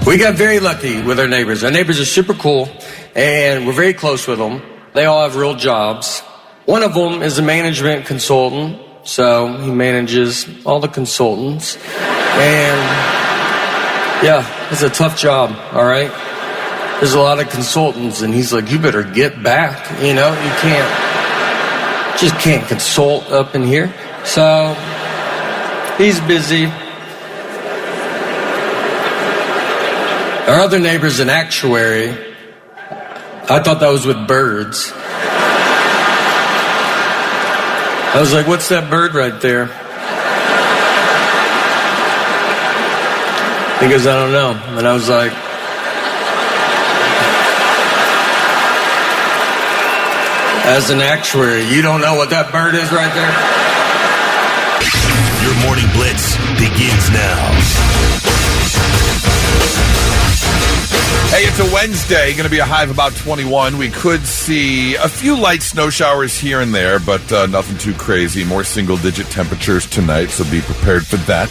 We got very lucky with our neighbors. Our neighbors are super cool, and we're very close with them. They all have real jobs. One of them is a management consultant, so he manages all the consultants. And, yeah, it's a tough job, all right? There's a lot of consultants, and he's like, you better get back, you know? You just can't consult up in here. So, he's busy. Our other neighbor's an actuary. I thought that was with birds. I was like, what's that bird right there? He goes, I don't know. And I was like, as an actuary, you don't know what that bird is right there? Your morning blitz begins now. Hey, it's a Wednesday, going to be a high of about 21. We could see a few light snow showers here and there, but nothing too crazy. More single-digit temperatures tonight, so be prepared for that.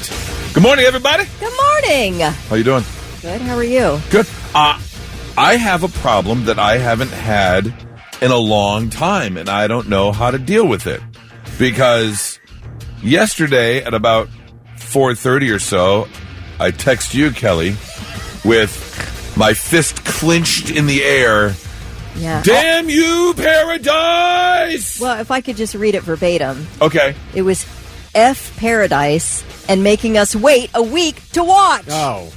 Good morning, everybody. Good morning. How you doing? Good. How are you? Good. I have a problem that I haven't had in a long time, and I don't know how to deal with it. Because yesterday at about 4:30 or so, I text you, Kelly, with my fist clenched in the air. Yeah. Damn you, paradise! Well, if I could just read it verbatim. Okay. It was F Paradise and making us wait a week to watch. Oh.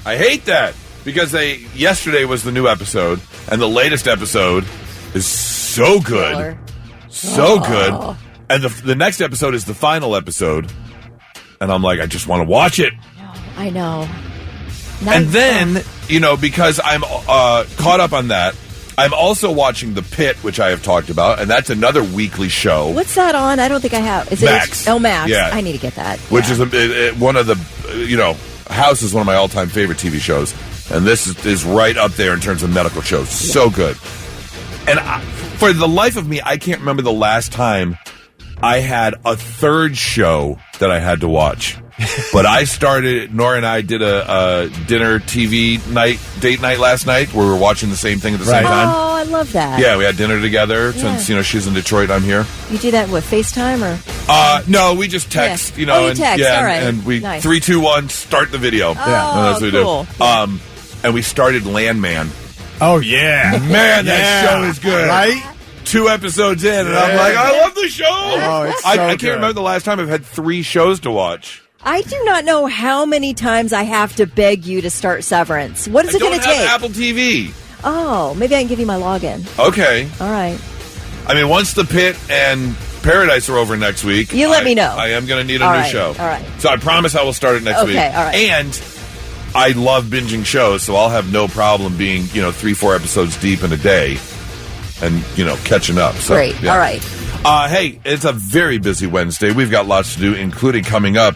I hate that. Because yesterday was the new episode, and the latest episode is so good. Killer. So good. And the next episode is the final episode. And I'm like, I just want to watch it. I know. And then, because I'm caught up on that, I'm also watching The Pit, which I have talked about, and that's another weekly show. What's that on? I don't think I have. Is Max. It Max. Yeah. I need to get that. Which is one of the, House is one of my all-time favorite TV shows. And this is right up there in terms of medical shows. Yeah. So good. And for the life of me, I can't remember the last time I had a third show that I had to watch. But Nora and I did a dinner TV date night last night where we were watching the same thing at the same time. Oh, I love that. Yeah, we had dinner together since, she's in Detroit, I'm here. You do that with FaceTime or? No, we just text, you text, all right. And we, nice. 3, 2, 1, start the video. Oh, that's what we do. Yeah. And we started Landman. Oh, yeah. Man, that show is good. Right? 2 episodes in, and I'm like, I love the show. Oh, it's so I can't good. remember the last time I've had 3 shows to watch. I do not know how many times I have to beg you to start Severance. What is it going to take? I don't have Apple TV. Oh, maybe I can give you my login. Okay. All right. I mean, once The Pit and Paradise are over next week, you let me know. I am going to need a new show. All right. So I promise I will start it next week. Okay, all right. And I love binging shows, so I'll have no problem being, 3-4 episodes deep in a day and, catching up. So, great. Yeah. All right. Hey, it's a very busy Wednesday. We've got lots to do, including coming up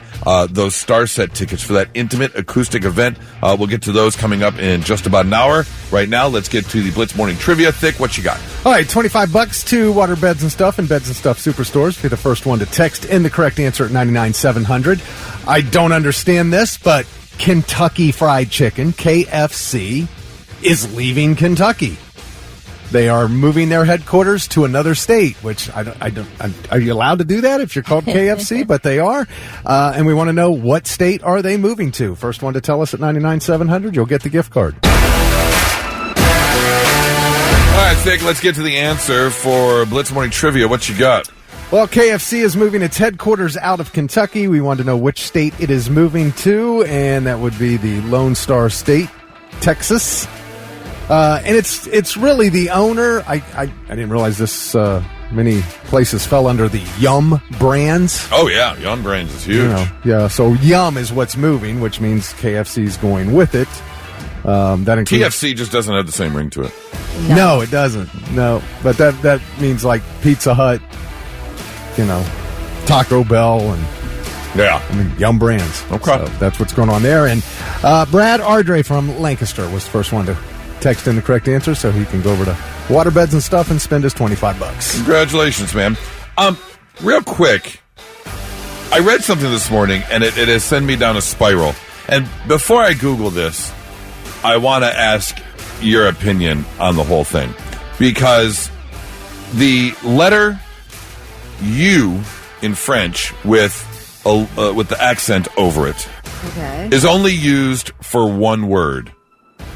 those Star Set tickets for that intimate acoustic event. We'll get to those coming up in just about an hour. Right now, let's get to the Blitz Morning Trivia. Thick, what you got? All right, $25 to Water Beds and Stuff and Beds and Stuff Superstores. Be the first one to text in the correct answer at 99700. I don't understand this, but Kentucky Fried Chicken, KFC, is leaving Kentucky. They are moving their headquarters to another state, which I don't. Are you allowed to do that if you're called KFC? But they are, and we want to know what state are they moving to. First one to tell us at 99700, you'll get the gift card. All right, Thick, let's get to the answer for Blitz Morning Trivia. What you got? Well, KFC is moving its headquarters out of Kentucky. We want to know which state it is moving to, and that would be the Lone Star State, Texas. And it's really the owner. I didn't realize this many places fell under the Yum Brands. Oh, yeah. Yum Brands is huge. Yeah, so Yum is what's moving, which means KFC's going with it. That includes TFC just doesn't have the same ring to it. No, it doesn't. No, but that means like Pizza Hut, Taco Bell, and Yum Brands. Okay. So that's what's going on there. And Brad Ardre from Lancaster was the first one to text in the correct answer, so he can go over to Waterbeds and Stuff and spend his $25. Congratulations, man. Real quick, I read something this morning, and it has sent me down a spiral. And before I Google this, I want to ask your opinion on the whole thing, because the letter U in French with the accent over it is only used for one word,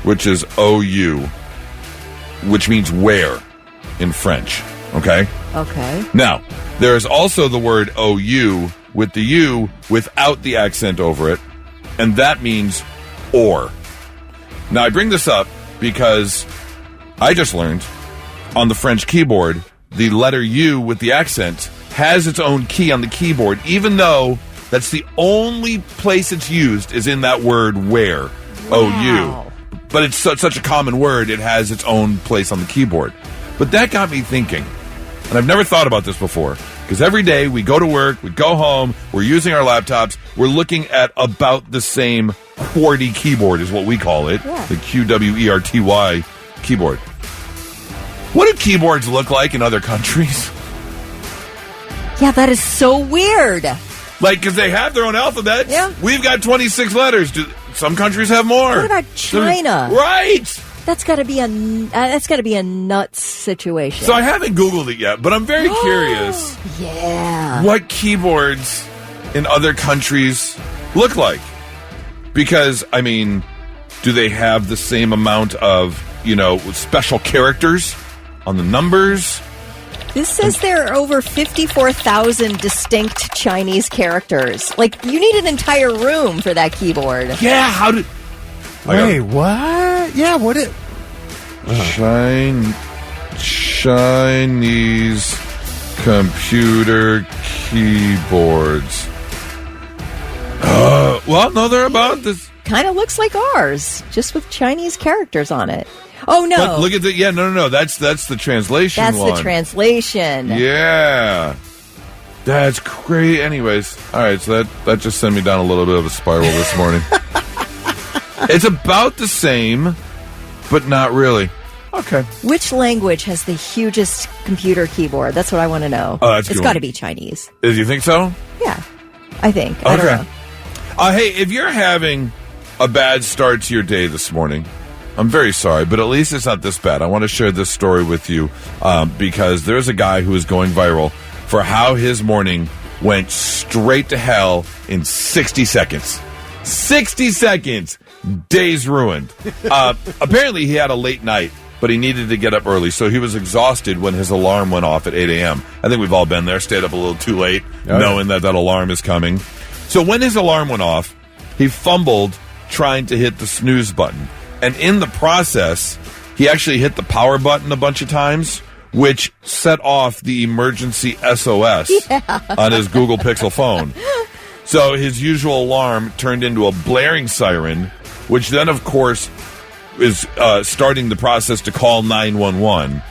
which is OU, which means where in French. Okay? Okay. Now, there is also the word OU with the U without the accent over it, and that means or. Now, I bring this up because I just learned on the French keyboard, the letter U with the accent has its own key on the keyboard, even though that's the only place it's used is in that word where, OU. But it's such a common word, it has its own place on the keyboard. But that got me thinking, and I've never thought about this before, because every day we go to work, we go home, we're using our laptops, we're looking at about the same QWERTY keyboard is what we call it, the QWERTY keyboard. What do keyboards look like in other countries? Yeah, that is so weird. Like, because they have their own alphabets. Yeah. We've got 26 letters. Some countries have more. What about China? Right. That's got to be a nuts situation. So I haven't Googled it yet, but I'm very curious. Yeah. What keyboards in other countries look like? Because, I mean, do they have the same amount of, special characters on the numbers? This says there are over 54,000 distinct Chinese characters. Like, you need an entire room for that keyboard. Yeah, how did... Wait, what? Yeah, what it... Chinese computer keyboards. Well, no, they're about this. Kind of looks like ours, just with Chinese characters on it. Oh, no. But look at the... Yeah, no. That's the translation That's one. the translation. Yeah. That's great. Anyways, all right, so that just sent me down a little bit of a spiral this morning. It's about the same, but not really. Okay. Which language has the hugest computer keyboard? That's what I want to know. Oh, that's a good It's got to one. be Chinese. Do you think so? Yeah, I think. I don't know. Hey, if you're having a bad start to your day this morning, I'm very sorry, but at least it's not this bad. I want to share this story with you because there's a guy who is going viral for how his morning went straight to hell in 60 seconds. 60 seconds! Day's ruined. Apparently, he had a late night, but he needed to get up early, so he was exhausted when his alarm went off at 8 a.m. I think we've all been there, stayed up a little too late, knowing that alarm is coming. So when his alarm went off, he fumbled trying to hit the snooze button. And in the process, he actually hit the power button a bunch of times, which set off the emergency SOS on his Google Pixel phone. So his usual alarm turned into a blaring siren, which then, of course, is starting the process to call 911.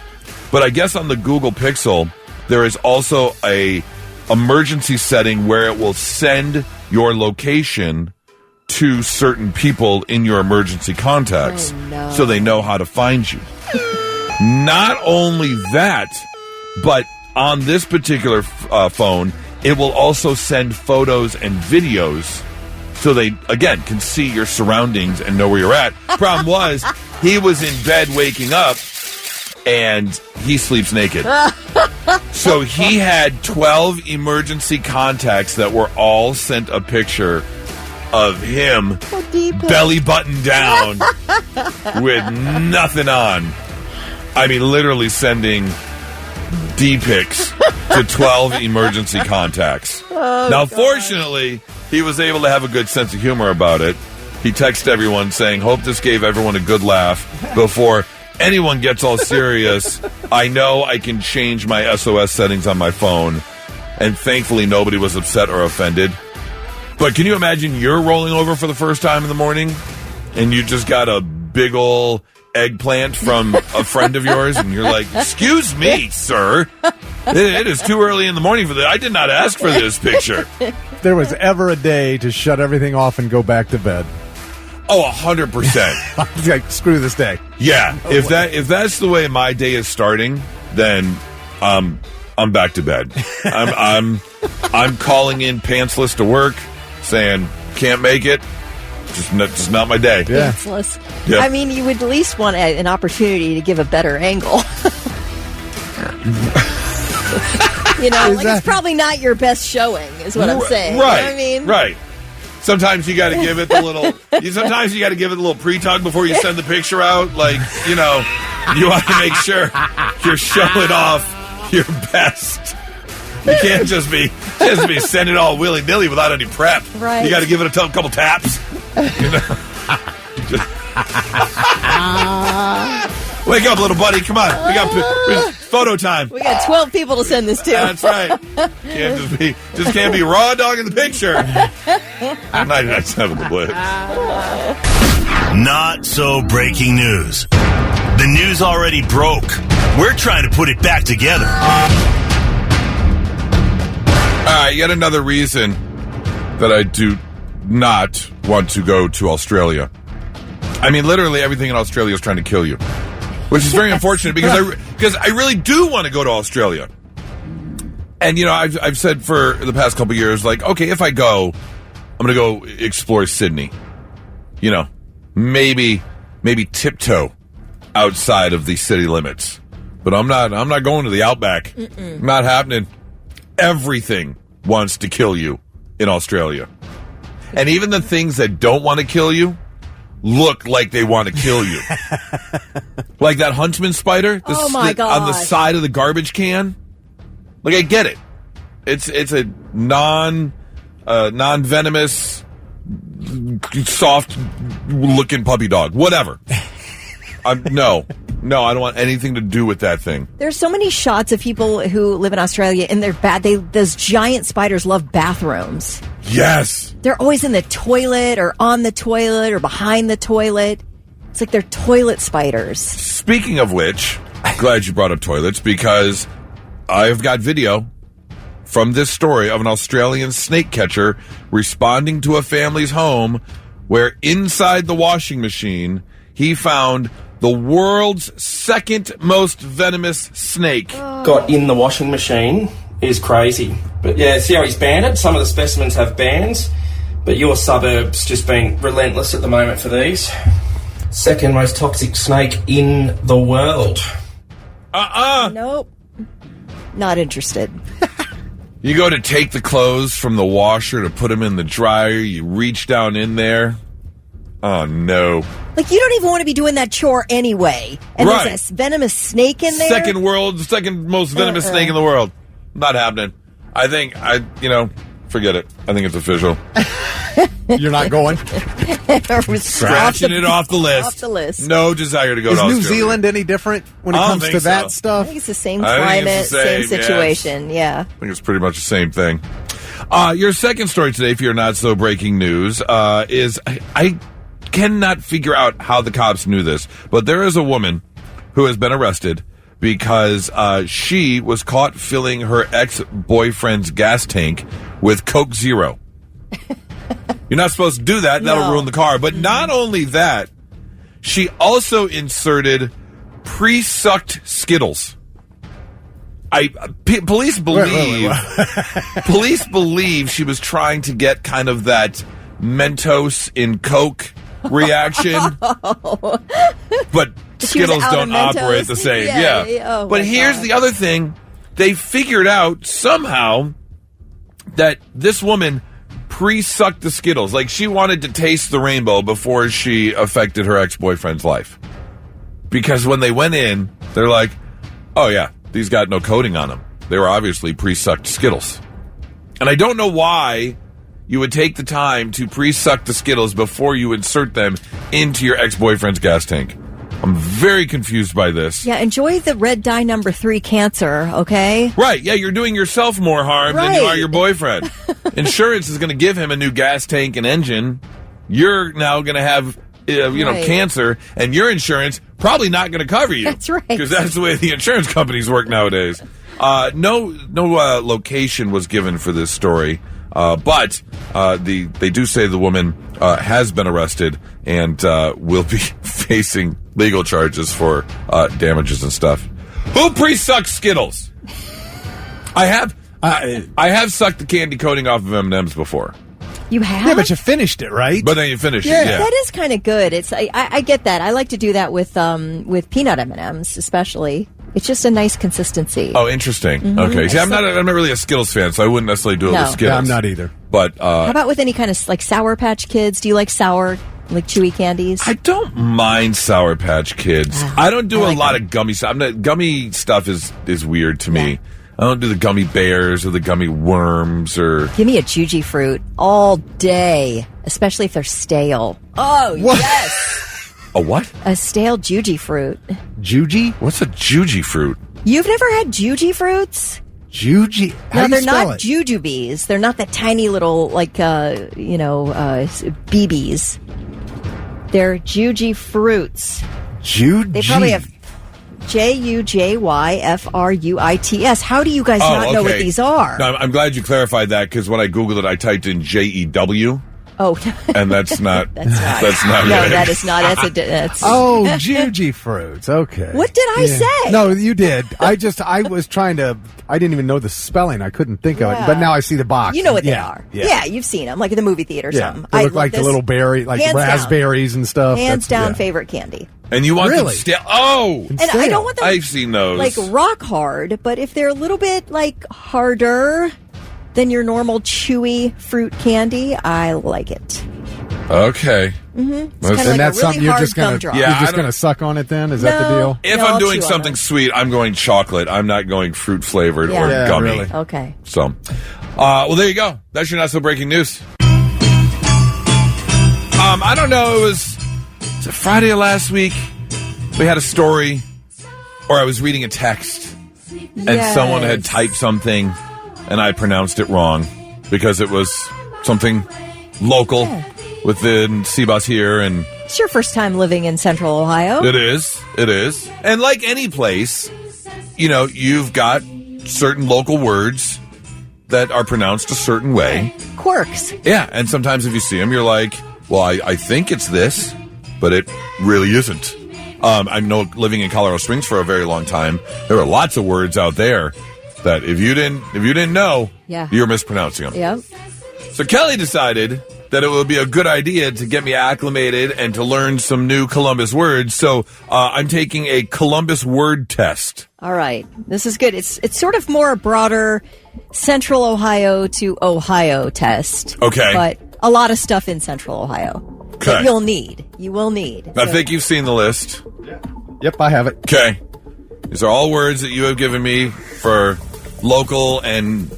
But I guess on the Google Pixel, there is also a emergency setting where it will send your location to certain people in your emergency contacts so they know how to find you. Not only that, but on this particular phone, it will also send photos and videos so they, again, can see your surroundings and know where you're at. Problem was, he was in bed waking up, and he sleeps naked. So he had 12 emergency contacts that were all sent a picture of him belly button down with nothing on. I mean, literally sending D-pics to 12 emergency contacts. Now, fortunately, he was able to have a good sense of humor about it. He texted everyone saying, hope this gave everyone a good laugh before anyone gets all serious. I know I can change my SOS settings on my phone, and thankfully nobody was upset or offended. But can you imagine you're rolling over for the first time in the morning, and you just got a big ol' eggplant from a friend of yours, and you're like, excuse me, sir. It is too early in the morning for that. I did not ask for this picture. If there was ever a day to shut everything off and go back to bed. Oh, 100%. Like, screw this day. Yeah, if that's the way my day is starting, then I'm back to bed. I'm calling in pantsless to work, saying can't make it. Just not my day. Yeah. Useless. Yeah. I mean, you would at least want an opportunity to give a better angle. It's probably not your best showing, is what I'm saying. Right. You know what I mean? Right. Sometimes you got to give it the little. Sometimes you got to give it a little pre-tug before you send the picture out. Like, you want to make sure you're showing off your best. You can't just be sending it all willy-nilly without any prep. Right. You got to give it a couple taps. Wake up, little buddy. Come on. We got photo time. We got 12 people to send this to. That's right. Can't be raw dog in the picture. 99.7 The Blitz. Not so breaking news. The news already broke. We're trying to put it back together. All right, yet another reason that I do not want to go to Australia. I mean, literally everything in Australia is trying to kill you, which is very unfortunate because I really do want to go to Australia. And, I've said for the past couple of years, like, okay, if I go, I'm going to go explore Sydney. Maybe tiptoe outside of the city limits. But I'm not going to the outback. Not happening. Everything wants to kill you in Australia. And even the things that don't want to kill you look like they want to kill you. Like that huntsman spider my God. on the side of the garbage can. Like, I get it. It's a non-venomous, soft-looking puppy dog. Whatever. No, I don't want anything to do with that thing. There's so many shots of people who live in Australia, and they're bad. Those giant spiders love bathrooms. Yes. They're always in the toilet or on the toilet or behind the toilet. It's like they're toilet spiders. Speaking of which, glad you brought up toilets, because I've got video from this story of an Australian snake catcher responding to a family's home where inside the washing machine he found the world's second most venomous snake. Got in the washing machine is crazy. But yeah, see how he's banded? Some of the specimens have bands, but your suburb's just been relentless at the moment for these. Second most toxic snake in the world. Nope. Not interested. You go to take the clothes from the washer to put them in the dryer, you reach down in there. Oh, no. Like, you don't even want to be doing that chore anyway. And Right. there's a venomous snake in there? Second most venomous snake in the world. Not happening. I think, forget it. I think it's official. You're not going? Scratching it off the list. Off the list. No desire to go Is to New Australia. Zealand any different when it I don't comes think to that so. I stuff? think it's the same I think climate, it's the same same, situation. Yeah. I think it's pretty much the same thing. Your second story today, for your not so breaking news, is I cannot figure out how the cops knew this, but there is a woman who has been arrested because she was caught filling her ex-boyfriend's gas tank with Coke Zero. You're not supposed to do that. That'll ruin the car. But not only that, she also inserted pre-sucked Skittles. Police believe police believe she was trying to get kind of that Mentos in Coke reaction. But Skittles don't operate the same. Yeah. But here's the other thing. They figured out somehow that this woman pre-sucked the Skittles. Like, she wanted to taste the rainbow before she affected her ex-boyfriend's life. Because when they went in, they're like, oh yeah, these got no coating on them. They were obviously pre-sucked Skittles. And I don't know why you would take the time to pre-suck the Skittles before you insert them into your ex-boyfriend's gas tank. I'm very confused by this. Yeah, enjoy the red dye number 3 cancer, okay? Right, yeah, you're doing yourself more harm than you are your boyfriend. Insurance is going to give him a new gas tank and engine. You're now going to have, cancer, and your insurance probably not going to cover you. That's right. Because that's the way the insurance companies work nowadays. No location was given for this story, but they do say the woman has been arrested and will be facing legal charges for damages and stuff. Who pre-sucks Skittles? I have sucked the candy coating off of M&M's before. You have? Yeah, but you finished it, right? But then you finish it. Yeah. Yeah. That is kind of good. I get that. I like to do that with peanut M&Ms, especially. It's just a nice consistency. Oh, interesting. Okay. See, I'm not really a Skittles fan, so I wouldn't necessarily do it No. with Skittles. Yeah, I'm not either. But How about with any kind of like Sour Patch Kids? Do you like sour, like chewy candies? I don't mind Sour Patch Kids. I don't do I like a lot of gummy stuff. Gummy stuff is weird to me. I don't do the gummy bears or the gummy worms or. Give me a Juji fruit all day, especially if they're stale. Oh, yes. A what? A stale Juji fruit. Juji? What's a Juji fruit? You've never had Juji fruits? Juji? How No, do you they're spell not it? jujubes. They're not that tiny little, like, BBs. They're Juji fruits. Juji. They probably have JUJYFRUITS. How do you guys not know what these are? No, I'm glad you clarified that because when I Googled it, I typed in JEW, Oh, and that's not. that's not. That's not. No, it. that is not. That's. Oh, Juji fruits. Okay. What did I say? No, you did. I was trying to. I didn't even know the spelling. I couldn't think of it. But now I see the box. You know what they Yeah, are. Yeah. Yeah, you've seen them, like in the movie theater or Yeah. something. They I look like love the little this. berry, like Hands down. raspberries and stuff. Hands That's- down yeah. favorite candy. And you want Really? them stale? Oh, And I don't want them I've seen those. like rock hard, but if they're a little bit like harder than your normal chewy fruit candy, I like it. Okay. It's kind of And like that's a really something you're hard just gonna. gumdrop. Yeah, You're I just don't- gonna suck on it. Then is that the No. deal? If No, I'm I'll doing chew on something them. sweet, I'm going chocolate. I'm not going fruit flavored Yeah. or Yeah, gummy. really. Okay. So, well, there you go. That's your not so breaking news. I don't know. Was it Friday of last week? We had a story, or I was reading a text, and someone had typed something, and I pronounced it wrong because it was something local within Seabus here, and It's your first time living in Central Ohio. it is. And like any place, you've got certain local words that are pronounced a certain way. Quirks. Yeah, and sometimes if you see them, you're like, well, I think it's this, but it really isn't. I know living in Colorado Springs for a very long time, there are lots of words out there that if you didn't know, you're mispronouncing them. Yep. So Kelly decided that it would be a good idea to get me acclimated and to learn some new Columbus words. So I'm taking a Columbus word test. All right. This is good. It's sort of more a broader Central Ohio to Ohio test. Okay. But a lot of stuff in Central Ohio. Okay. That you will need. I think you've seen the list. Yep, I have it. Okay. These are all words that you have given me for local and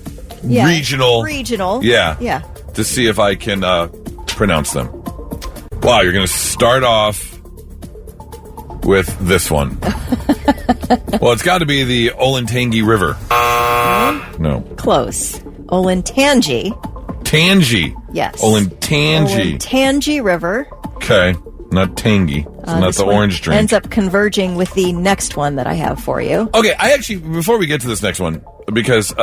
regional. Regional. Yeah. Yeah. To see if I can pronounce them. Wow, you're going to start off with this one. Well, it's got to be the Olentangy River. No. Close. Olentangy. Tangy. Yes. Olentangy. Olentangy River. Okay. Not tangy. It's not This the one orange drink. ends up converging with the next one that I have for you. Okay, I actually, before we get to this next one, because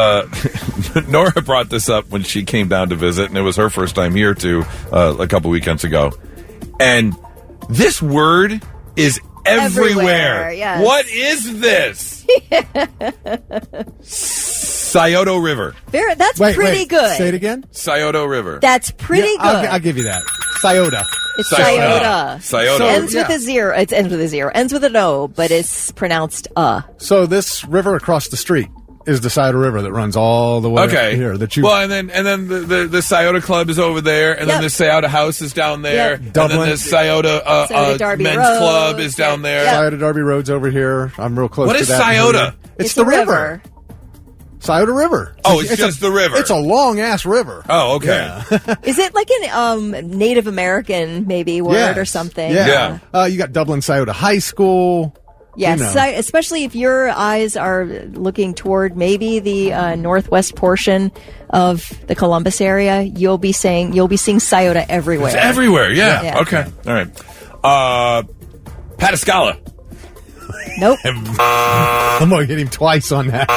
Nora brought this up when she came down to visit, and it was her first time here too, a couple weekends ago. And this word is everywhere. Yes. What is this? Scioto River. That's pretty good. Say it again. Scioto River. That's pretty Yeah, good. I'll give you that. Scioto. It's Scioto. Scioto. Scioto. Ends with a zero. It ends with a zero. Ends with an O, but it's pronounced So this river across the street is the Scioto River that runs all the way Okay. here. Well, and then the Scioto Club is over there, and then Yep. the Scioto House is down there, Yep. and Dublin. then the Scioto Scioto Derby Men's Road. Club is down there. Yeah. Scioto Derby Road's over here. I'm real close What to is that. Scioto? It's the a river. Scioto River. Oh, it's just the river. It's a long ass river. Oh, okay. Is it like an Native American maybe word Yes. or something? Yeah. You got Dublin Scioto High School. Yes, You know. especially if your eyes are looking toward maybe the northwest portion of the Columbus area, you'll be seeing Scioto everywhere. It's everywhere. Yeah. Yeah. Okay. All right. Patascala. Nope, I'm going to hit him twice on that.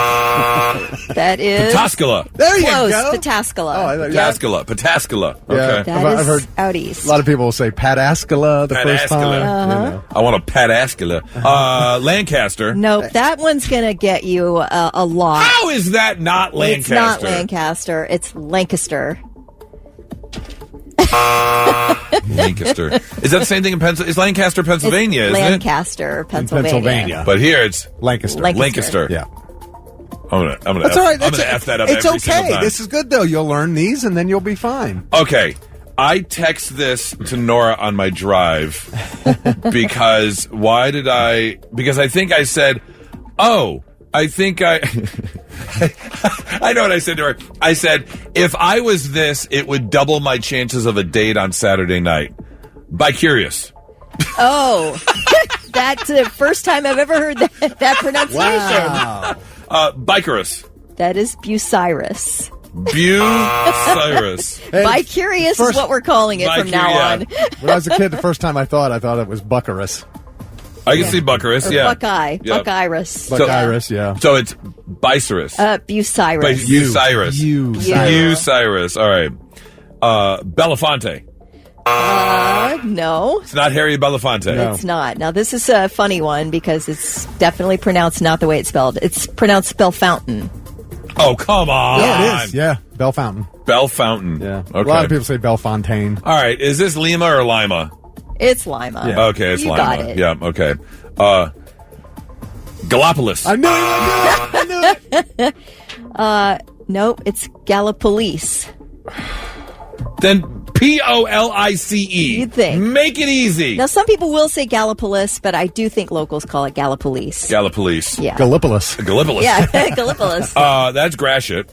that is Patascala. There you close. go. Patascala. Oh, I thought- Yep. Patascala. Patascala. Yeah. Okay. That I've is heard out east. A lot of people will say Patascala the first time. Patascala. You know. I want a Patascala. Lancaster. Nope, that one's gonna get you a lot. How is that not Lancaster? It's not Lancaster. It's Lancaster. Lancaster. Is that the same thing in Pennsylvania? It's Lancaster, Pennsylvania, isn't Lancaster, Pennsylvania. But here it's Lancaster. Lancaster. Yeah. I'm gonna That's all right. I'm gonna F that up It's every single okay. time. This is good, though. You'll learn these, and then you'll be fine. Okay. I text this to Nora on my drive because because I think I said, I think I know what I said to her. I said, if I was this, it would double my chances of a date on Saturday night. By curious. Oh, that's the first time I've ever heard that pronunciation. Wow. Bikerous. That is Bucyrus. Bucyrus. Hey, Bi-curious is what we're calling it from now on. When I was a kid, the first time I thought it was Buckarus. I can see Buckarus, Or yeah. Buckeye. Yeah. Buckyrus. Bucyrus, yeah. So it's Bicerus. Bucyrus. Bucyrus. Bucyrus. All right. Belafonte. No. It's not Harry Belafonte. No. It's not. Now, this is a funny one because it's definitely pronounced not the way it's spelled. It's pronounced Bellefontaine. Oh, come on. Yeah, it is. Yeah, Bell Fountain. Bellefontaine. Yeah. Okay. A lot of people say Bellefontaine. All right. Is this Lima or Lima? It's Lima. Yeah. Okay, it's You Lima. got it. Yeah, okay. Gallipolis. I knew it. Nope, it's Gallipolis. Then Police. You'd think. Make it easy. Now, some people will say Gallipolis, but I do think locals call it Gallipolis. Gallipolis. Yeah. Gallipolis. Gallipolis. Yeah, Gallipolis. That's Gratiot.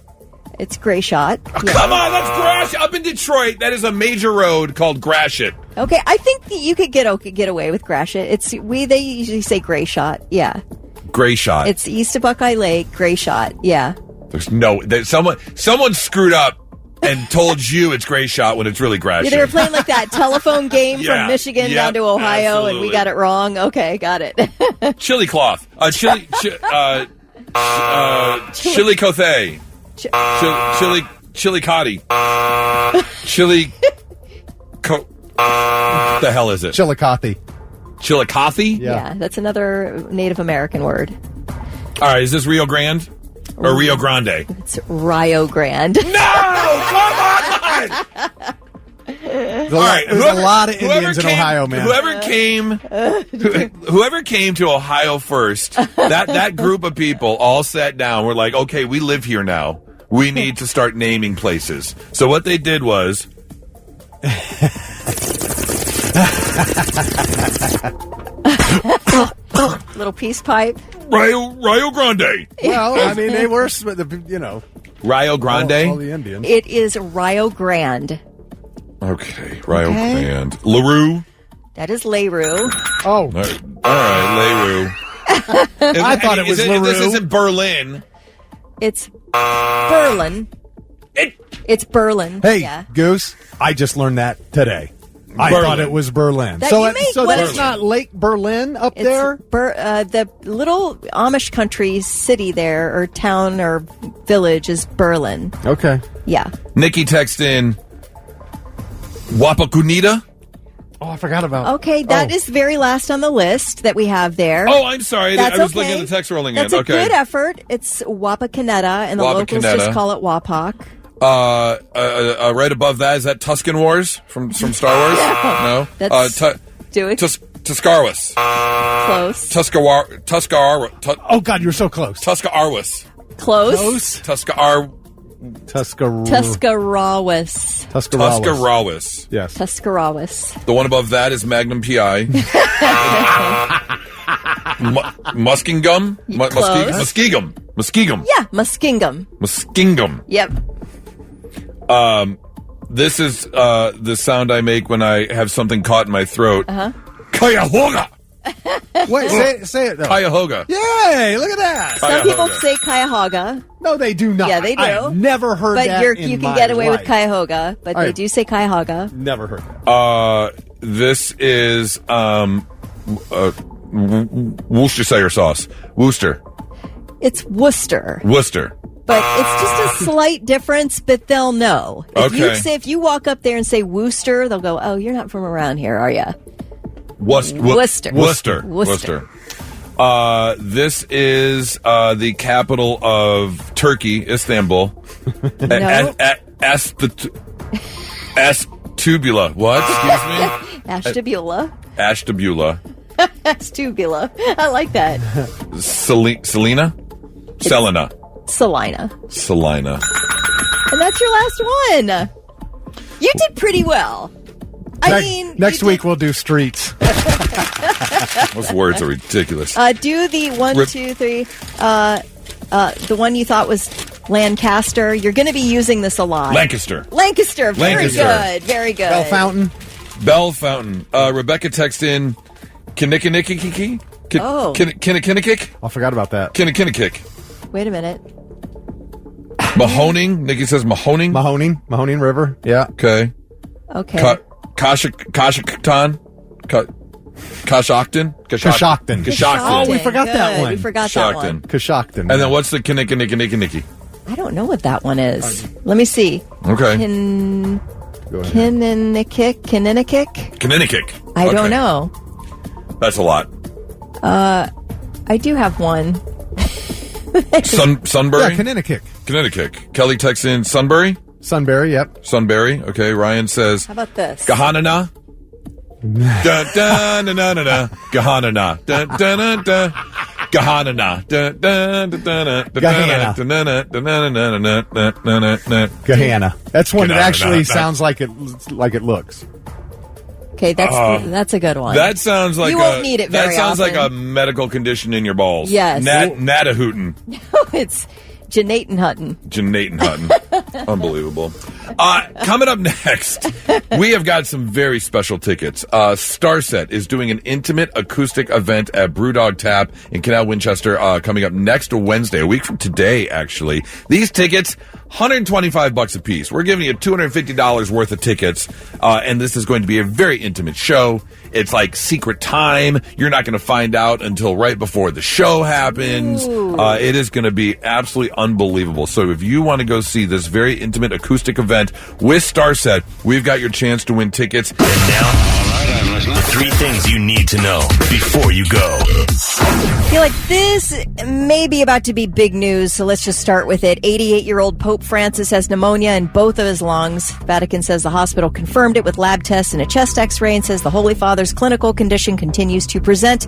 It's Gray Shot. Yeah. Come on, that's Gratiot. Up in Detroit, that is a major road called Gratiot. Okay, I think that you could get away with Gratiot. They usually say Gray Shot. Yeah. Gray Shot. It's east of Buckeye Lake, Gray Shot. Yeah. Someone screwed up and told you it's Gray Shot when it's really Gratiot. Yeah, they were playing like that telephone game Yeah. from Michigan Yep, down to Ohio, and we absolutely. got it wrong. Okay, got it. Chili cloth. Chili cothe. Chili cotti. Chili. What the hell is it? Chillicothe. Chillicothe? Yeah, that's another Native American word. All right, is this Rio Grande or Rio Grande? It's Rio Grande. No, come on! There's All right, a lot of Indians in Ohio, man. Whoever came to Ohio first, that group of people all sat down. We're like, okay, we live here now. We need to start naming places. So what they did was. Little peace pipe. Rio Grande. Well, I mean, they were, Rio Grande. all the Indians. It is Rio Grande. Okay, Rio Grande. LaRue. That is Leroux. Oh, All right, LaRue. I thought it was LaRue. This isn't Berlin. It's Berlin. It's Berlin. hey, Yeah. Goose, I just learned that today. I Berlin. thought it was Berlin. That So, you make so one that's of- not Lake Berlin up It's there? the little Amish country city there, or town or village, is Berlin. Okay. Yeah. Nikki texted in Wapakoneta. Oh, I forgot about Okay, that is very last on the list that we have there. Oh, I'm sorry. That's I was okay. looking at the text rolling That's in. a Okay. good effort. It's Wapakoneta, and the locals Wapakoneta. just call it Wapak. Right above that, is that Tuscan Wars from Star Wars? No. That's do it Tuscarwas. close. Oh, God, you're so close. Tuscarwas. Close. Tuscarawis. Tuscarawis. Tuscarawis. Yes. Tuscarawis. The one above that is Magnum PI. Muskingum? Close. Muskingum. Yeah, Muskingum. Muskingum. Yep. This is the sound I make when I have something caught in my throat. Cuyahoga. Wait, say it, though. Cuyahoga. Yay, look at that. Some people say Cuyahoga, No, they do not. Yeah, they do. I've never heard but that you can get away with Cuyahoga, but All they right. do say Cuyahoga. Never heard that. This is Worcestershire sauce. Worcester. It's Worcester. Worcester. But it's just a slight difference, but they'll know. Okay. If you walk up there and say Worcester, they'll go, "Oh, you're not from around here, are you?" Worcester. Worcester. This is the capital of Turkey, Istanbul. No. Tubula. What? Excuse me? Ashtabula. Ashtabula. Astubula. I like that. Selena? Selena. Salina. And that's your last one. You did pretty well. Next week we'll do streets. Those words are ridiculous. Do the 1, 2, 3. The one you thought was Lancaster. You're going to be using this a lot. Lancaster. Very good. Very good. Bell Fountain. Rebecca texted in Kinnikinnikick. Oh. Kinnikinnikick. I forgot about that. Kinnikinnikick. Wait a minute. Mahoning. Nikki says Mahoning. Mahoning River. Yeah. Okay. Kashaktan. Kashaktan. Oh, we forgot that one. We forgot that one. Kashaktan. And then what's the Kinnikinnikick? I don't know what that one is. Let me see. Okay. Kinnikinnikick? I don't know. That's a lot. I do have one. Sunbury? Yeah, Kinnikinnick. Kelly texts in Sunbury? Sunbury, yep. Sunbury. Okay. Ryan says. How about this? Gahanana? Dun dun dun dun dun. Gahanana. Dun dun dun dun. Gahanana. Dun dun dun dun dun. Gahanna. That's one that actually sounds like it looks. Okay, that's a good one. That sounds like you won't need it very That sounds often. like a medical condition in your balls. Yes. Natahootin. It's Janaten Hutton. Unbelievable. Coming up next, we have got some very special tickets. Starset is doing an intimate acoustic event at Brewdog Tap in Canal Winchester coming up next Wednesday, a week from today, actually. These tickets, $125 a piece. We're giving you $250 worth of tickets, and this is going to be a very intimate show. It's like secret time. You're not going to find out until right before the show happens. It is going to be absolutely unbelievable. So if you want to go see this very intimate acoustic event with Starset, we've got your chance to win tickets. And now, the 3 things you need to know before you go. I feel like this may be about to be big news, so let's just start with it. 88-year-old Pope Francis has pneumonia in both of his lungs. Vatican says the hospital confirmed it with lab tests and a chest x-ray and says the Holy Father's clinical condition continues to present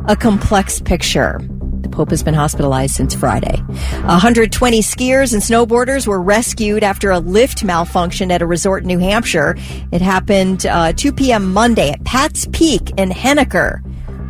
a complex picture. The Pope has been hospitalized since Friday. 120 skiers and snowboarders were rescued after a lift malfunctioned at a resort in New Hampshire. It happened 2 p.m. Monday at Pat's Peak in Henniker.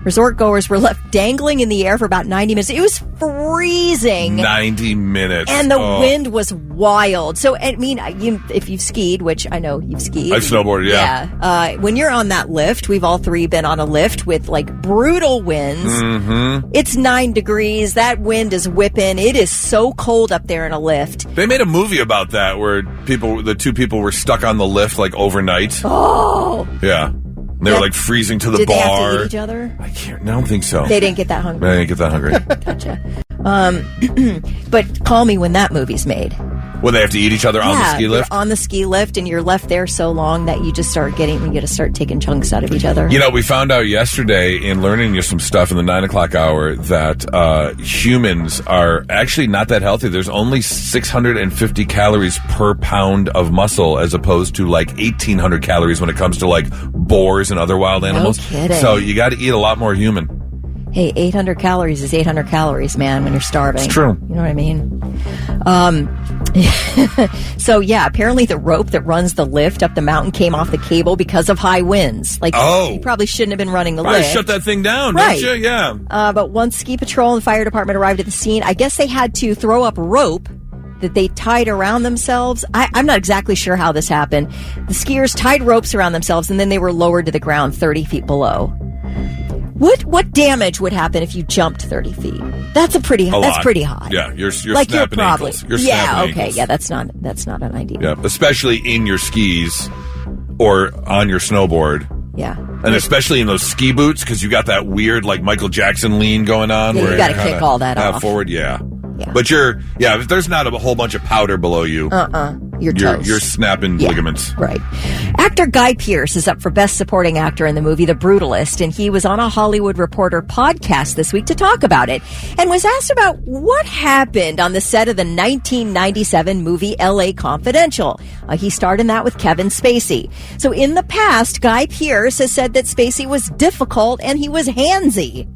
Resort goers were left dangling in the air for about 90 minutes. It was freezing. 90 minutes. And the wind was wild. So, I mean, if you've skied, which I know you've skied. I've snowboarded, yeah. Yeah. When you're on that lift, we've all 3 been on a lift with, like, brutal winds. Mm-hmm. It's 9 degrees. That wind is whipping. It is so cold up there in a lift. They made a movie about that where the 2 people were stuck on the lift, like, overnight. Oh! Yeah. They were like freezing to the Did bar. Did they have to eat each other? I don't think so. They didn't get that hungry. They didn't get that hungry. Gotcha. But call me when that movie's made. Well, they have to eat each other on the ski lift? You're on the ski lift and you're left there so long that you just you got to start taking chunks out of each other. You know, we found out yesterday in learning some stuff in the 9 o'clock hour that humans are actually not that healthy. There's only 650 calories per pound of muscle as opposed to like 1,800 calories when it comes to like boars and other wild animals. No kidding. So you got to eat a lot more human. Hey, 800 calories is 800 calories, man, when you're starving. It's true. You know what I mean? So, yeah, apparently the rope that runs the lift up the mountain came off the cable because of high winds. Like, you probably shouldn't have been running the lift. Shut that thing down, right. Don't you? Yeah. But once ski patrol and the fire department arrived at the scene, I guess they had to throw up rope that they tied around themselves. I'm not exactly sure how this happened. The skiers tied ropes around themselves, and then they were lowered to the ground 30 feet below. What damage would happen if you jumped 30 feet? That's pretty high. Yeah, you're like snapping probably, ankles. You're yeah, snapping okay, ankles. yeah, that's not an idea. Yeah, especially in your skis or on your snowboard. Yeah. And especially in those ski boots because you got that weird like Michael Jackson lean going on. Yeah, where you got to kick all that off. Forward, yeah. Yeah. But if there's not a whole bunch of powder below you, You're toast. You're snapping ligaments. Right. Actor Guy Pearce is up for Best Supporting Actor in the movie The Brutalist, and he was on a Hollywood Reporter podcast this week to talk about it, and was asked about what happened on the set of the 1997 movie L.A. Confidential. He starred in that with Kevin Spacey. So in the past, Guy Pearce has said that Spacey was difficult and he was handsy.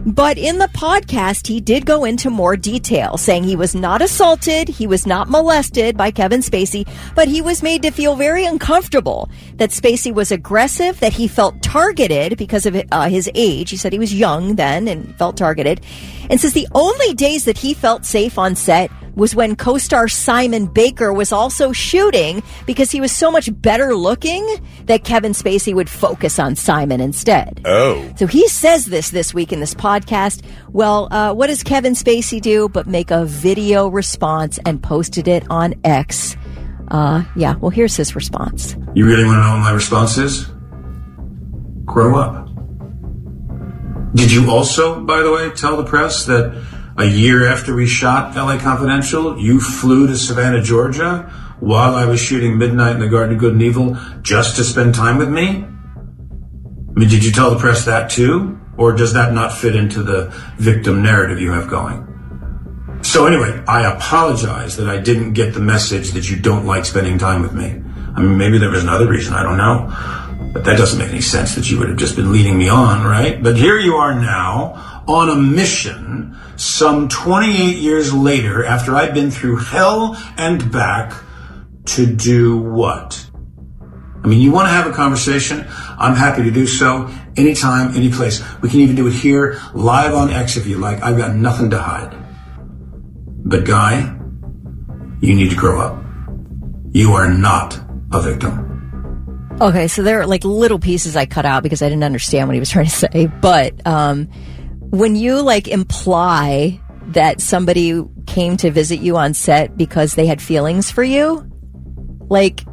But in the podcast, he did go into more detail, saying he was not assaulted, he was not molested by Kevin Spacey, but he was made to feel very uncomfortable, that Spacey was aggressive, that he felt targeted because of his age. He said he was young then and felt targeted, and says the only days that he felt safe on set was when co-star Simon Baker was also shooting, because he was so much better looking that Kevin Spacey would focus on Simon instead. Oh. So he says this week in this podcast. Well, what does Kevin Spacey do but make a video response and posted it on X? Well, here's his response. You really want to know what my response is? Grow up. Did you also, by the way, tell the press that a year after we shot LA Confidential, you flew to Savannah, Georgia, while I was shooting Midnight in the Garden of Good and Evil, just to spend time with me? I mean, did you tell the press that too? Or does that not fit into the victim narrative you have going? So anyway, I apologize that I didn't get the message that you don't like spending time with me. I mean, maybe there was another reason, I don't know. But that doesn't make any sense that you would have just been leading me on, right? But here you are now, on a mission, some 28 years later, after I've been through hell and back, to do what? I mean, you want to have a conversation? I'm happy to do so, anytime, any place. We can even do it here, live on X if you like. I've got nothing to hide. But Guy, you need to grow up. You are not a victim. Okay, so there are like little pieces I cut out because I didn't understand what he was trying to say. But when you like imply that somebody came to visit you on set because they had feelings for you, like,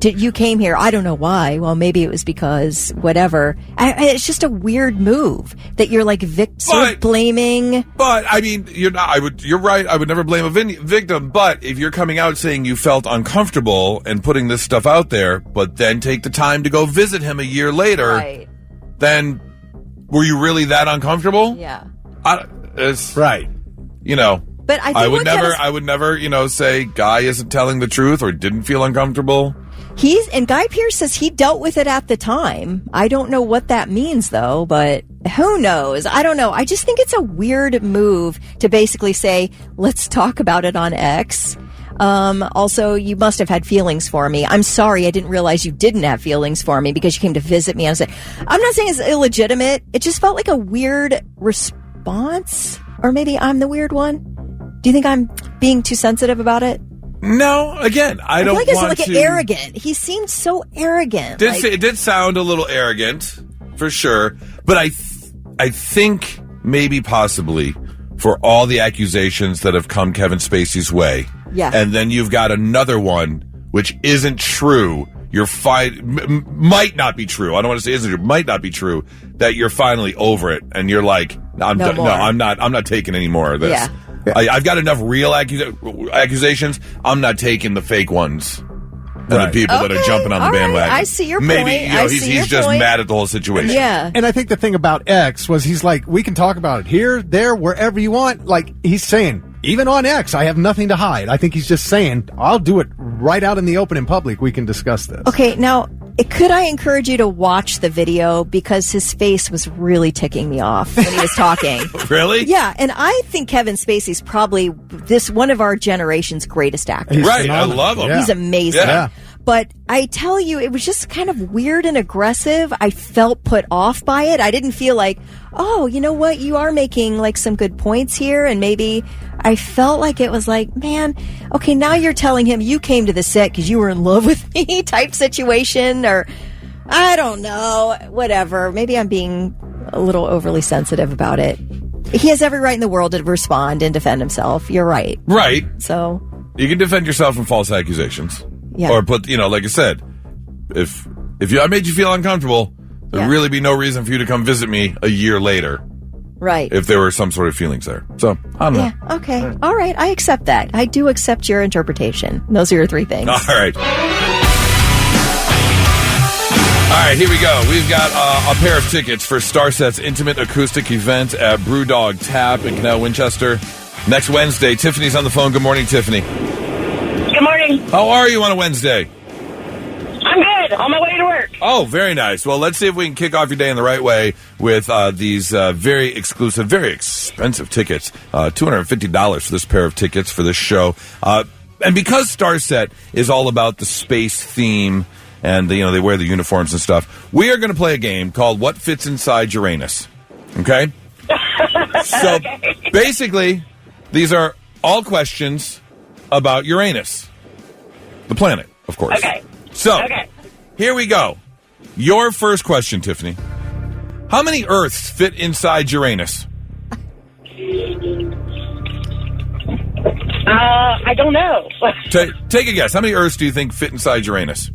you came here, I don't know why. Well, maybe it was because whatever. It's just a weird move that you're like sort of blaming. But I mean, you're right. I would never blame a victim. But if you're coming out saying you felt uncomfortable and putting this stuff out there, but then take the time to go visit him a year later, right, then were you really that uncomfortable? Yeah. Right. You know. But I think I would never, say Guy isn't telling the truth or didn't feel uncomfortable. And Guy Pearce says he dealt with it at the time. I don't know what that means though, but who knows? I don't know. I just think it's a weird move to basically say, let's talk about it on X. Also, you must have had feelings for me. I'm sorry, I didn't realize you didn't have feelings for me because you came to visit me. I'm not saying it's illegitimate. It just felt like a weird response. Or maybe I'm the weird one. Do you think I'm being too sensitive about it? No, again, I don't feel like want it's like arrogant. He seemed so arrogant. It did sound a little arrogant, for sure. But I think maybe possibly for all the accusations that have come Kevin Spacey's way, yeah, and then you've got another one which isn't true. Might not be true. I don't want to say isn't true. Might not be true. That you're finally over it, and you're like, I'm not taking any more of this. Yeah. I've got enough real accusations. I'm not taking the fake ones and the people that are jumping on the bandwagon. I see your point. Maybe he's just mad at the whole situation. Yeah. And I think the thing about X was he's like, we can talk about it here, there, wherever you want. Like, he's saying, even on X, I have nothing to hide. I think he's just saying, I'll do it right out in the open in public. We can discuss this. Okay, now, could I encourage you to watch the video, because his face was really ticking me off when he was talking. Really? Yeah, and I think Kevin Spacey's probably one of our generation's greatest actors. He's right, phenomenal. I love him. Yeah. He's amazing. Yeah. But I tell you, it was just kind of weird and aggressive. I felt put off by it. I didn't feel like, oh, you know what? You are making like some good points here. And maybe I felt like it was like, man, okay, now you're telling him you came to the set because you were in love with me type situation, or I don't know, whatever. Maybe I'm being a little overly sensitive about it. He has every right in the world to respond and defend himself. You're right. Right. So you can defend yourself from false accusations. Yeah. Or put, like I said, if I made you feel uncomfortable, there'd really be no reason for you to come visit me a year later. Right. if there were some sort of feelings there. So, I don't know. Yeah, okay. All right, I accept that. I do accept your interpretation. Those are your three things. All right. All right, here we go. We've got a pair of tickets for Starset's intimate acoustic event at Brewdog Tap in Canal Winchester next Wednesday. Tiffany's on the phone. Good morning, Tiffany. Good morning. How are you on a Wednesday? I'm good. On my way to work. Oh, very nice. Well, let's see if we can kick off your day in the right way with these very exclusive, very expensive tickets. $250 for this pair of tickets for this show. And because Starset is all about the space theme, and they wear the uniforms and stuff, we are going to play a game called What Fits Inside Uranus. Okay? So, basically, these are all questions about Uranus. The planet, of course. Okay. So, here we go. Your first question, Tiffany. How many Earths fit inside Uranus? I don't know. Take a guess. How many Earths do you think fit inside Uranus?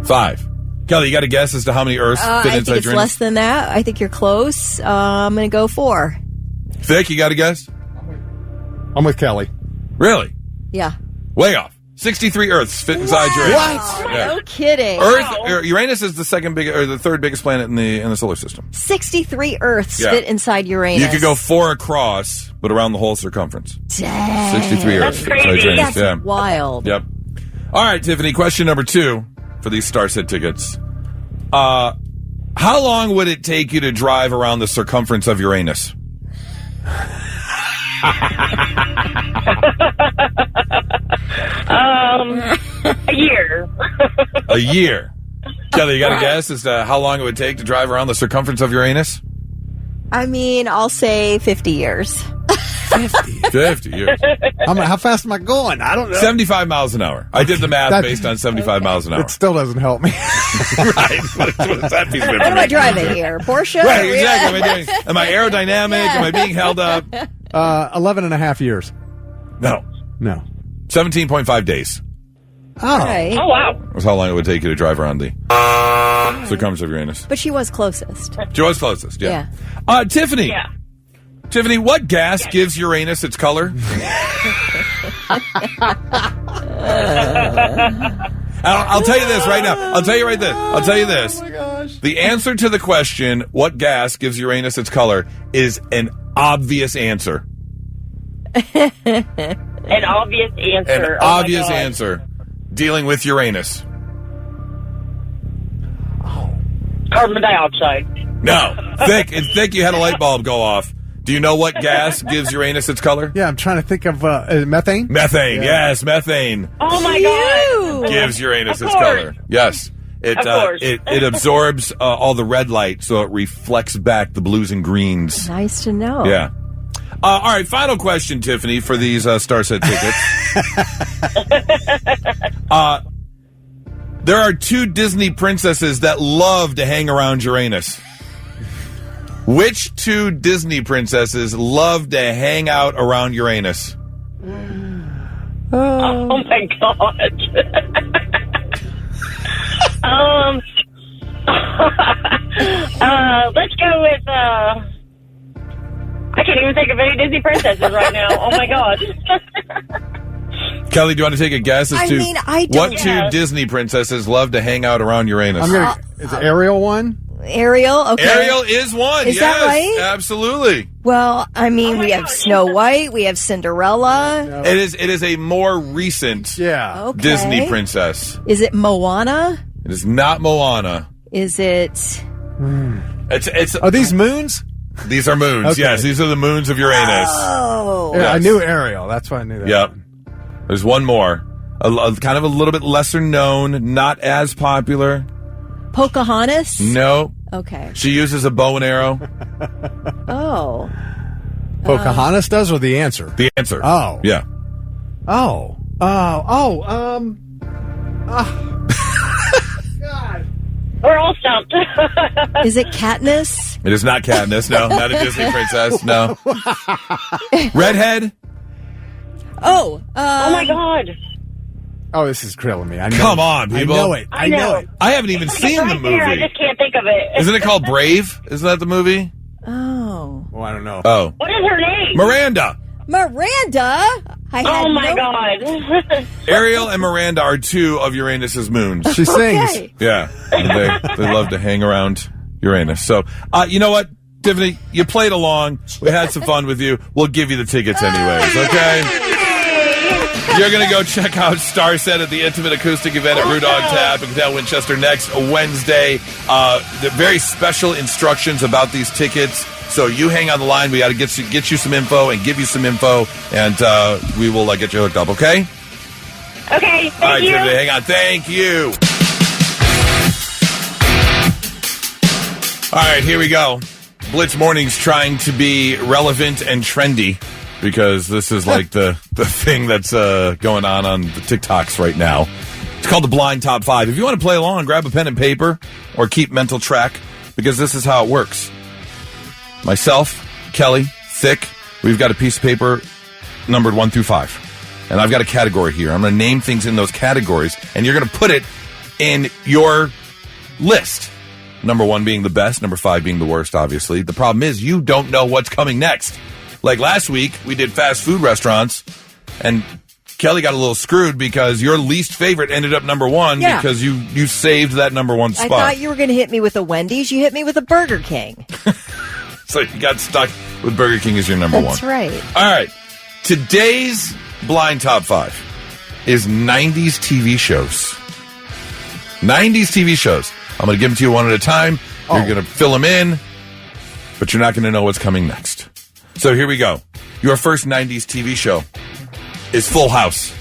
5. Kelly, you got a guess as to how many Earths fit I inside think it's Uranus? less than that. I think you're close. I'm going to go 4. Vic, you got a guess? I'm with Kelly. Really? Yeah. Way off. 63 Earths fit inside Uranus. What? Yeah. No kidding. Uranus is the the third biggest planet in the solar system. 63 Earths Yeah. fit inside Uranus. You could go 4 across, but around the whole circumference. Dang. 63 Earths fit inside crazy. Uranus. That's wild. Yep. All right, Tiffany, question number 2 for these Starset tickets. How long would it take you to drive around the circumference of Uranus? A year. A year. Kelly, you got a guess as to how long it would take to drive around the circumference of Uranus? I mean, I'll say 50 years. 50 years. How fast am I going? I don't know. 75 miles an hour. I did the math That's- based on 75 miles an hour. It still doesn't help me. Right. What is that piece of What am I information? driving here? Porsche? Right, exactly. Am I aerodynamic? Am I being held up? 11 and a half years. No. No. 17.5 days. Oh. Right. Oh, wow. That's how long it would take you to drive around the circumference of Uranus. But she was closest. She was closest, yeah. Yeah. Tiffany. Yeah. Tiffany, what gas gives Uranus its color? I'll tell you this right now. I'll tell you this. Oh my gosh. The answer to the question, what gas gives Uranus its color, is an obvious answer. An obvious answer. An obvious answer. Dealing with Uranus. Carbon dioxide. No. Thick, you had a light bulb go off. Do you know what gas gives Uranus its color? Yeah, I'm trying to think of methane. Methane. Yeah. Yes, methane. Oh, my God. Gives Uranus Of its course. color. Yes. It Of course. it absorbs all the red light, so it reflects back the blues and greens. Nice to know. Yeah. All right, final question, Tiffany, for these Starset tickets. There are 2 Disney princesses that love to hang around Uranus. Which 2 Disney princesses love to hang out around Uranus? Oh, my God. Let's go with, I can't even think of any Disney princesses right now. Oh, my God. Kelly, do you want to take a guess as I to mean, I don't what 2 know. Disney princesses love to hang out around Uranus? Is Ariel one? Ariel? Okay. Ariel is one. Is that yes, right? Absolutely. Well, I mean, we have Snow White, we have Cinderella. It is a more recent Yeah. Okay. Disney princess. Is it Moana? It is not Moana. Is it... It's Are these moons? these are moons. Okay. Yes, these are the moons of Uranus. Oh. Yeah, I Yes. knew Ariel. That's why I knew that. Yep. There's one more. A kind of a little bit lesser known, not as popular. Pocahontas? No. Okay. She uses a bow and arrow. Oh. Pocahontas does, or the answer? The answer. Oh. Yeah. Oh. We're all stumped. Is it Katniss? It is not Katniss. No, not a Disney princess. No. Redhead. Oh. Oh, my God. Oh, this is grilling me. I know Come on, people. I know it. I know it. I haven't even It's seen right the movie. there. I just can't think of it. Isn't it called Brave? Isn't that the movie? Oh. Oh, I don't know. Oh. What is her name? Miranda. Miranda? Oh my God. Ariel and Miranda are two of Uranus's moons. She sings. Okay. Yeah. They love to hang around Uranus. So, you know what, Tiffany? You played along. We had some fun with you. We'll give you the tickets anyways, okay? You're going to go check out Starset at the Intimate Acoustic event at Brewdog Tap in Canal Winchester next Wednesday. The very special instructions about these tickets. So you hang on the line. We got to get you some info and give you some info, and we will get you hooked up, okay? Okay, All right, thank you. Tiffany, hang on. Thank you. All right, here we go. Blitz Morning's trying to be relevant and trendy because this is like the thing that's going on the TikToks right now. It's called the Blind Top 5. If you want to play along, grab a pen and paper or keep mental track because this is how it works. Myself, Kelly, Thick, we've got a piece of paper numbered 1 through 5. And I've got a category here. I'm going to name things in those categories, and you're going to put it in your list. Number 1 being the best, number 5 being the worst, obviously. The problem is you don't know what's coming next. Like last week, we did fast food restaurants, and Kelly got a little screwed because your least favorite ended up number 1 because you saved that number 1 spot. I thought you were going to hit me with a Wendy's. You hit me with a Burger King. So you got stuck with Burger King as your number 1. That's right. All right. Today's Blind Top 5 is 90s TV shows. 90s TV shows. I'm going to give them to you one at a time. You're going to fill them in, but you're not going to know what's coming next. So here we go. Your first 90s TV show is Full House.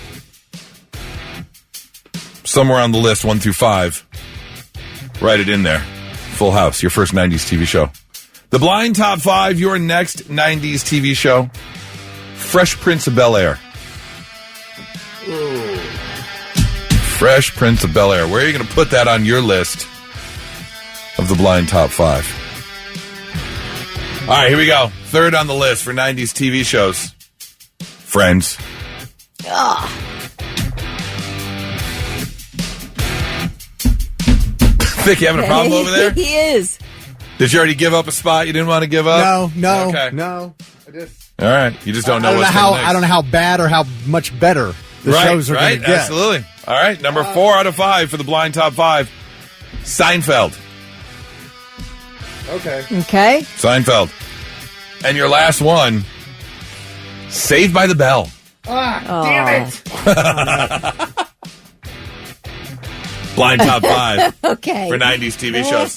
Somewhere on the list, 1 through 5. Write it in there. Full House, your first 90s TV show. The Blind Top 5, your next 90s TV show, Fresh Prince of Bel-Air. Fresh Prince of Bel-Air. Where are you going to put that on your list of the Blind Top 5? All right, here we go. Third on the list for 90s TV shows, Friends. Vic, you having a problem over there? He is. Did you already give up a spot you didn't want to give up? No. Okay. No. I just All right. You just don't know I don't know what's how coming next. I don't know how bad or how much better the shows are going to get. Absolutely. All right. Number 4 out of 5 for the Blind Top 5. Seinfeld. Okay. Okay. Seinfeld. And your last one, Saved by the Bell. Damn it. Blind Top 5 Okay. for 90s TV shows.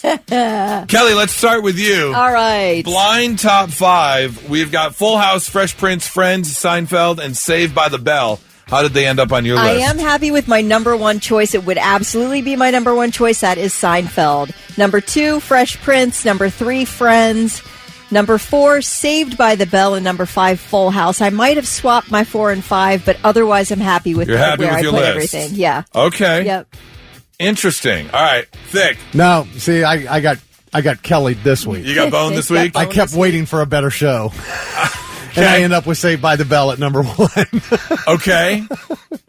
Kelly, let's start with you. All right. Blind Top 5. We've got Full House, Fresh Prince, Friends, Seinfeld, and Saved by the Bell. How did they end up on your list? I am happy with my number 1 choice. It would absolutely be my number 1 choice. That is Seinfeld. Number 2, Fresh Prince. Number 3, Friends. Number 4, Saved by the Bell. And number 5, Full House. I might have swapped my 4 and 5, but otherwise I'm happy with You're happy where with I your put list. everything. Yeah. Okay. Yep. Interesting. All right. Thick. No, see, I got Kelly this week. You got boned this week? I kept waiting for a better show. And I end up with Saved by the Bell at number 1. Okay.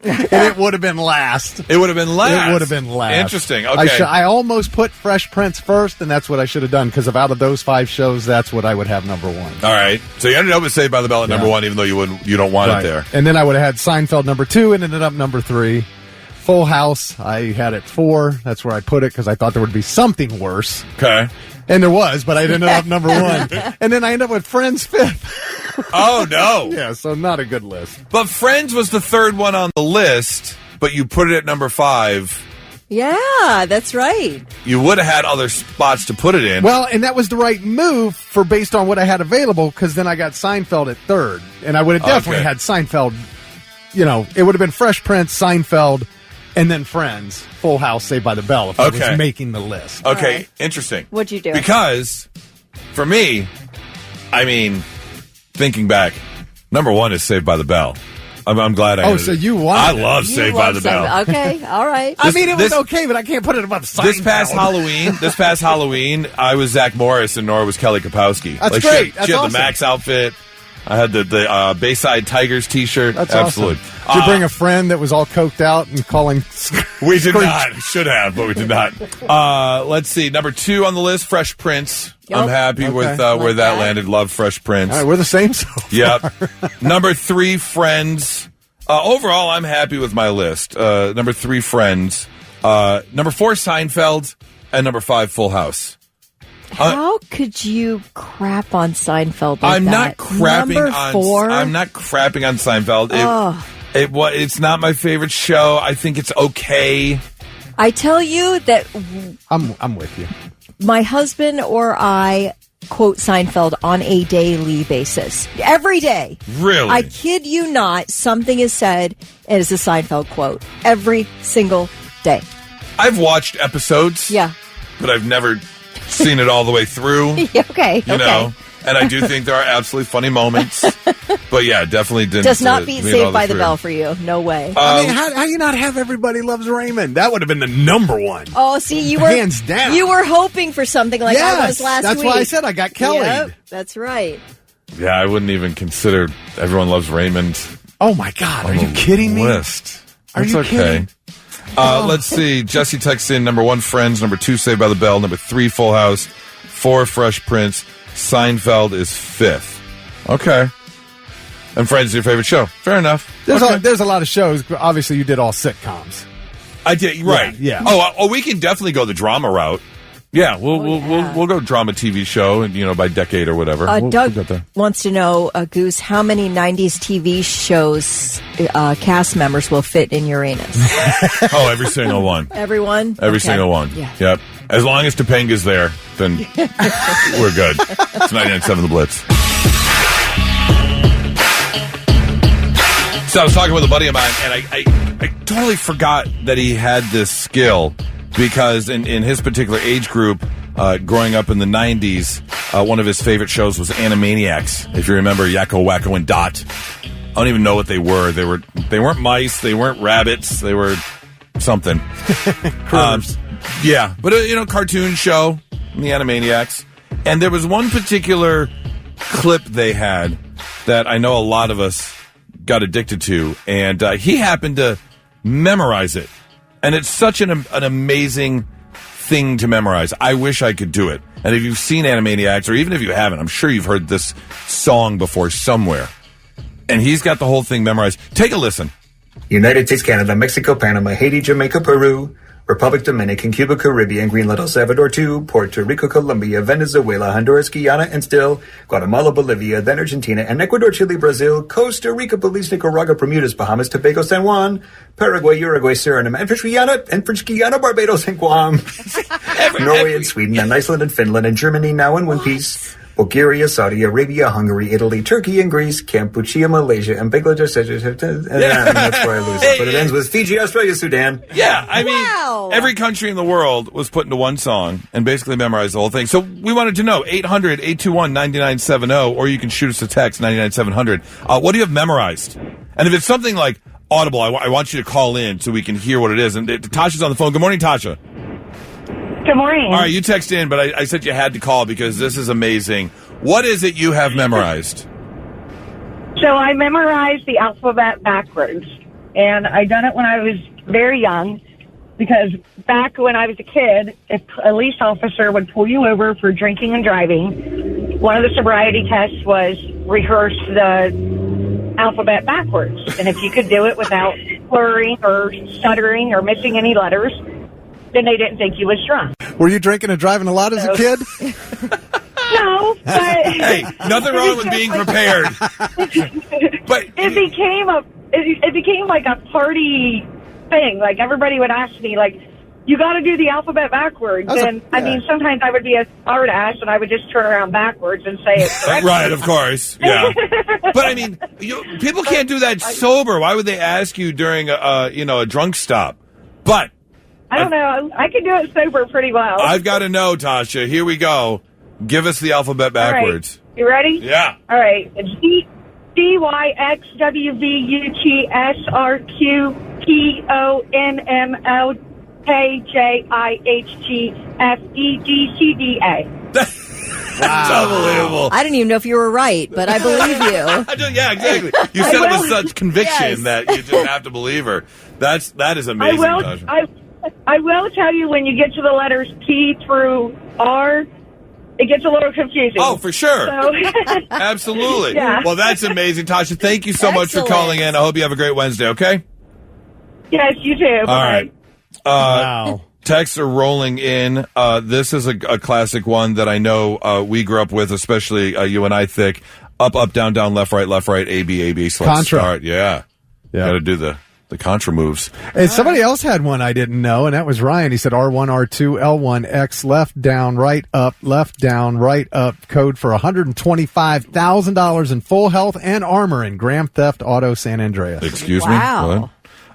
And it would have been last. It would have been last. It would have been last. Interesting. Okay. I almost put Fresh Prince first, and that's what I should have done, because out of those 5 shows, that's what I would have number 1. All right. So you ended up with Saved by the Bell at number 1, even though you don't want it there. And then I would have had Seinfeld number 2 and ended up number 3. Full House, I had it 4. That's where I put it, because I thought there would be something worse. Okay. And there was, but I ended up number 1. And then I ended up with Friends 5th. Oh, no. Yeah, so not a good list. But Friends was the third one on the list, but you put it at number 5. Yeah, that's right. You would have had other spots to put it in. Well, and that was the right move for based on what I had available, because then I got Seinfeld at 3rd. And I would have definitely had Seinfeld, it would have been Fresh Prince, Seinfeld, and then Friends, Full House, Saved by the Bell, if I was making the list. Okay, right. Interesting. What'd you do? Because, for me, thinking back, number 1 is Saved by the Bell. I'm glad I. So you won. I love Saved by the Bell. Okay, all right. It was okay, but I can't put it above Seinfeld. This past Halloween, I was Zach Morris and Nora was Kelly Kapowski. That's great. That's she had awesome. the Max outfit. I had the Bayside Tigers T-shirt. That's absolutely. Awesome. Did you bring a friend that was all coked out and calling? We did not. Should have, but we did not. Let's see. Number 2 on the list, Fresh Prince. Yep. I'm happy with where that landed. Love Fresh Prince. All right, we're the same so far. Yep. Number 3, Friends. Overall, I'm happy with my list. Number 3, Friends. Number 4, Seinfeld. And number 5, Full House. How could you crap on Seinfeld like I'm that? not crapping Number on 4? I'm not crapping on Seinfeld. It's not my favorite show. I think it's okay. I tell you that I'm with you. my husband or I quote Seinfeld on a daily basis. Every day. Really? I kid you not, something is said and it's a Seinfeld quote. Every single day. I've watched episodes. Yeah. But I've never seen it all the way through. Okay. You know? And I do think there are absolutely funny moments. But yeah, definitely didn't. Does not beat Saved by the through. Bell for you. No way. I mean, how do you not have Everybody Loves Raymond? That would have been the number one. Oh, see, you were hands down. You were hoping for something like I was last that's week. why I said I got Kelly. Yep, that's right. Yeah, I wouldn't even consider Everyone Loves Raymond. Oh my God, are you kidding me? List. Are That's you okay. kidding? Let's see. Jesse texts in number 1, Friends. Number 2, Saved by the Bell. Number 3, Full House. 4, Fresh Prince. Seinfeld is 5th. Okay. And Friends is your favorite show. Fair enough. There's a lot of shows. Obviously, you did all sitcoms. I did. Right. Yeah. Oh, we can definitely go the drama route. Yeah, we'll go drama TV show, and by decade or whatever. Doug we'll get there. wants to know, Goose, how many 90s TV shows cast members will fit in Uranus? Oh, every single one. Everyone? Every Okay. single one. Yeah. Yep. As long as Topanga's there, then we're good. It's 99.7 The Blitz. So I was talking with a buddy of mine, and I totally forgot that he had this skill because in his particular age group, growing up in the 90s, one of his favorite shows was Animaniacs. If you remember Yakko, Wacko, and Dot. I don't even know what they were. They weren't mice. They weren't rabbits. They were something. Yeah, but cartoon show, the Animaniacs. And there was one particular clip they had that I know a lot of us got addicted to, and he happened to memorize it. And it's such an amazing thing to memorize. I wish I could do it. And if you've seen Animaniacs, or even if you haven't, I'm sure you've heard this song before somewhere. And he's got the whole thing memorized. Take a listen. United States, Canada, Mexico, Panama, Haiti, Jamaica, Peru, Republic Dominican, Cuba, Caribbean, Greenland, El Salvador, too, Puerto Rico, Colombia, Venezuela, Honduras, Guyana, and still Guatemala, Bolivia, then Argentina, and Ecuador, Chile, Brazil, Costa Rica, Belize, Nicaragua, Bermudas, Bahamas, Tobago, San Juan, Paraguay, Uruguay, Suriname, and French Guiana, Barbados, and Guam, Norway and Sweden, and Iceland and Finland, and Germany now in one piece. Bulgaria, Saudi Arabia, Hungary, Italy, Turkey, and Greece, Cambodia, Malaysia, and Bangladesh. And that's where I lose it. But it ends with Fiji, Australia, Sudan. Yeah, I mean, every country in the world was put into one song and basically memorized the whole thing. So we wanted to know, 800-821-9970, or you can shoot us a text, 99700. What do you have memorized? And if it's something like Audible, I want you to call in so we can hear what it is. And Tasha's on the phone. Good morning, Tasha. Good morning. All right, you text in, but I said you had to call because this is amazing. What is it you have memorized? So I memorized the alphabet backwards, and I done it when I was very young, because back when I was a kid, if a police officer would pull you over for drinking and driving, one of the sobriety tests was rehearse the alphabet backwards. And if you could do it without slurring or stuttering or missing any letters, then they didn't think you was drunk. Were you drinking and driving a lot as a kid? No, but Hey, nothing wrong with being prepared. But it became like a party thing. Like everybody would ask me, like, you got to do the alphabet backwards. I mean, sometimes I would be a hard ass and I would just turn around backwards and say it correctly. Right, of course. Yeah. But I mean, people can't do that sober. Why would they ask you during a drunk stop? But I don't know. I can do it sober pretty well. I've got to know, Tasha. Here we go. Give us the alphabet backwards. All right. You ready? Yeah. All right. It's DYXWVUTSRQPONMOKJIHGFEDGCDA. It's unbelievable. I didn't even know if you were right, but I believe you. Yeah, exactly. You said it with such conviction that you just have to believe her. That is amazing, Tasha. I will tell you, when you get to the letters T through R, it gets a little confusing. Oh, for sure. So. Absolutely. Yeah. Well, that's amazing, Tasha. Thank you so much for calling in. I hope you have a great Wednesday, okay? Yes, you too. All right. Wow. Texts are rolling in. This is a classic one that I know we grew up with, especially you and I, Thick. Up, up, down, down, left, right, A, B, A, B. So let's Contra. start. Yeah. Got to do the Contra moves. And somebody else had one I didn't know, and that was Ryan. He said R1, R2, L1, X, left, down, right, up, code for $125,000 in full health and armor in Grand Theft Auto San Andreas. Excuse me? Go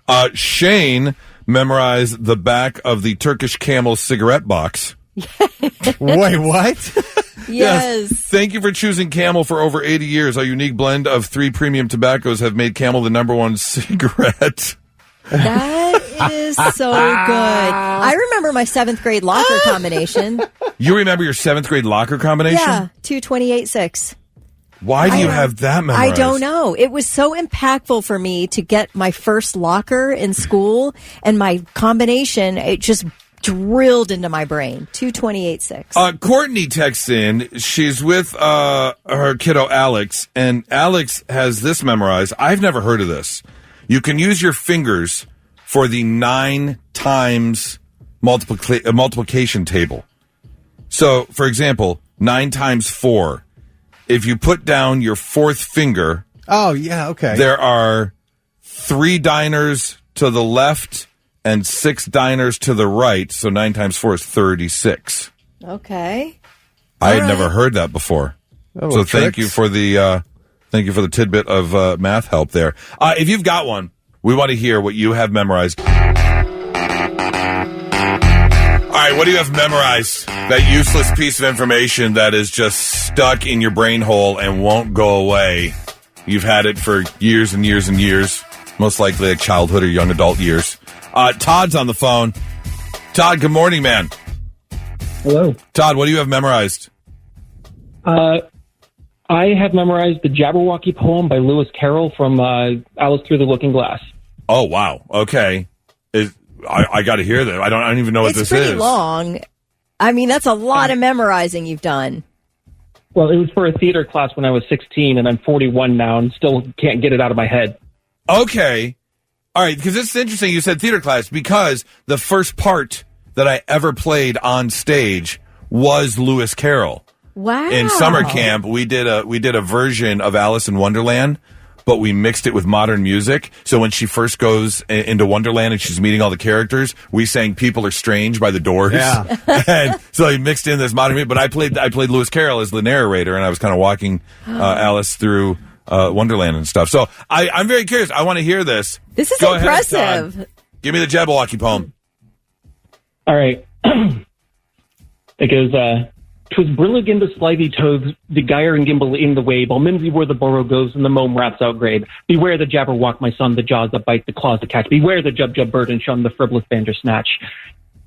ahead. Shane memorized the back of the Turkish Camel cigarette box. Wait, what? Yes. Thank you for choosing Camel for over 80 years. Our unique blend of 3 premium tobaccos have made Camel the #1 cigarette. That is so good. I remember my 7th grade locker combination. You remember your 7th grade locker combination? Yeah, 228.6. Why do you have that memorized? I don't know. It was so impactful for me to get my first locker in school, and my combination, it just drilled into my brain. 228.6. Courtney texts in. She's with her kiddo Alex, and Alex has this memorized. I've never heard of this. You can use your fingers for the 9 times multiplication table. So, for example, 9 times 4. If you put down your 4th finger, oh yeah, okay, there are 3 diners to the left and 6 diners to the right, so 9 times 4 is 36. Okay. I had never heard that before. So thank you for the tidbit of math help there. If you've got one, we want to hear what you have memorized. All right, what do you have memorized? That useless piece of information that is just stuck in your brain hole and won't go away. You've had it for years and years and years, most likely like childhood or young adult years. Todd's on the phone. Todd, good morning, man. Hello. Todd, what do you have memorized? I have memorized the Jabberwocky poem by Lewis Carroll from Alice Through the Looking Glass. Oh, wow. Okay. I got to hear that. I don't even know what this is. It's pretty long. I mean, that's a lot of memorizing you've done. Well, it was for a theater class when I was 16, and I'm 41 now and still can't get it out of my head. Okay. All right, because it's interesting you said theater class, because the first part that I ever played on stage was Lewis Carroll. Wow. In summer camp, we did a version of Alice in Wonderland, but we mixed it with modern music. So when she first goes into Wonderland and she's meeting all the characters, we sang "People Are Strange" by the Doors. Yeah. And so I mixed in this modern music, but I played Lewis Carroll as the narrator, and I was kind of walking Alice through Wonderland and stuff. So I'm very curious. I want to hear this. This is Go impressive. Ahead, Todd. Give me the Jabberwocky poem. All right. It goes, 'twas brillig in the slithy toves, the gyre and gimble in the wabe, all mimsy where the burrow goes, and the mome wraps out grabe. Beware the Jabberwock, my son, the jaws that bite, the claws that catch. Beware the jub bird and shun the frivolous bandersnatch.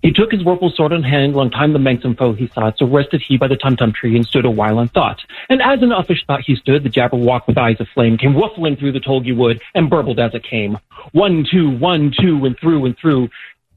He took his vorpal sword in hand, long time the manxome foe he sought, so rested he by the tum-tum tree and stood a while in thought. And as in uffish thought he stood, the Jabberwock with eyes of flame came wuffling through the tulgey wood and burbled as it came. 1, 2, 1, 2, and through.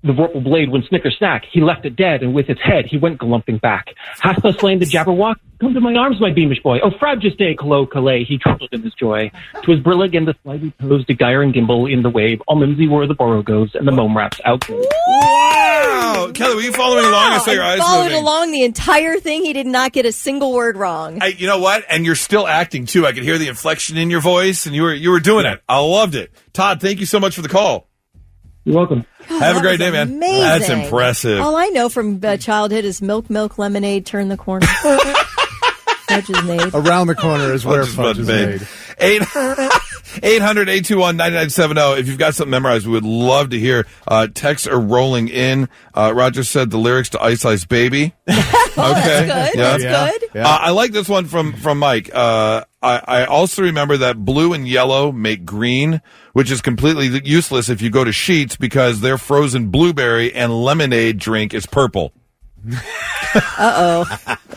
The vorpal blade went snicker-snack. He left it dead, and with its head he went galumping back. Hast thou slain the Jabberwock? Come to my arms, my beamish boy. Oh, frabjous day, calais, he trembled in his joy. 'Twas brillig and the slithy toes, the gyre and gimble in the wave, all mimsy where the burrow goes, and the mome wraps out. Wow! Kelly, were you following along? I saw your eyes followed moving. along the entire thing. He did not get a single word wrong. You know what? And you're still acting, too. I could hear the inflection in your voice, and you were doing it. I loved it. Todd, thank you so much for the call. You're welcome. Have a great day, man. Amazing. That's impressive. All I know from childhood is milk, lemonade, turn the corner. Fudge is made. Around the corner is where fudge is made. 800-821-9970. If you've got something memorized, we would love to hear. Texts are rolling in. Roger said the lyrics to Ice Ice Baby. Okay. That's good. Yeah. That's good. Yeah. I like this one from Mike. I also remember that blue and yellow make green, which is completely useless if you go to Sheetz because their frozen blueberry and lemonade drink is purple. Uh-oh.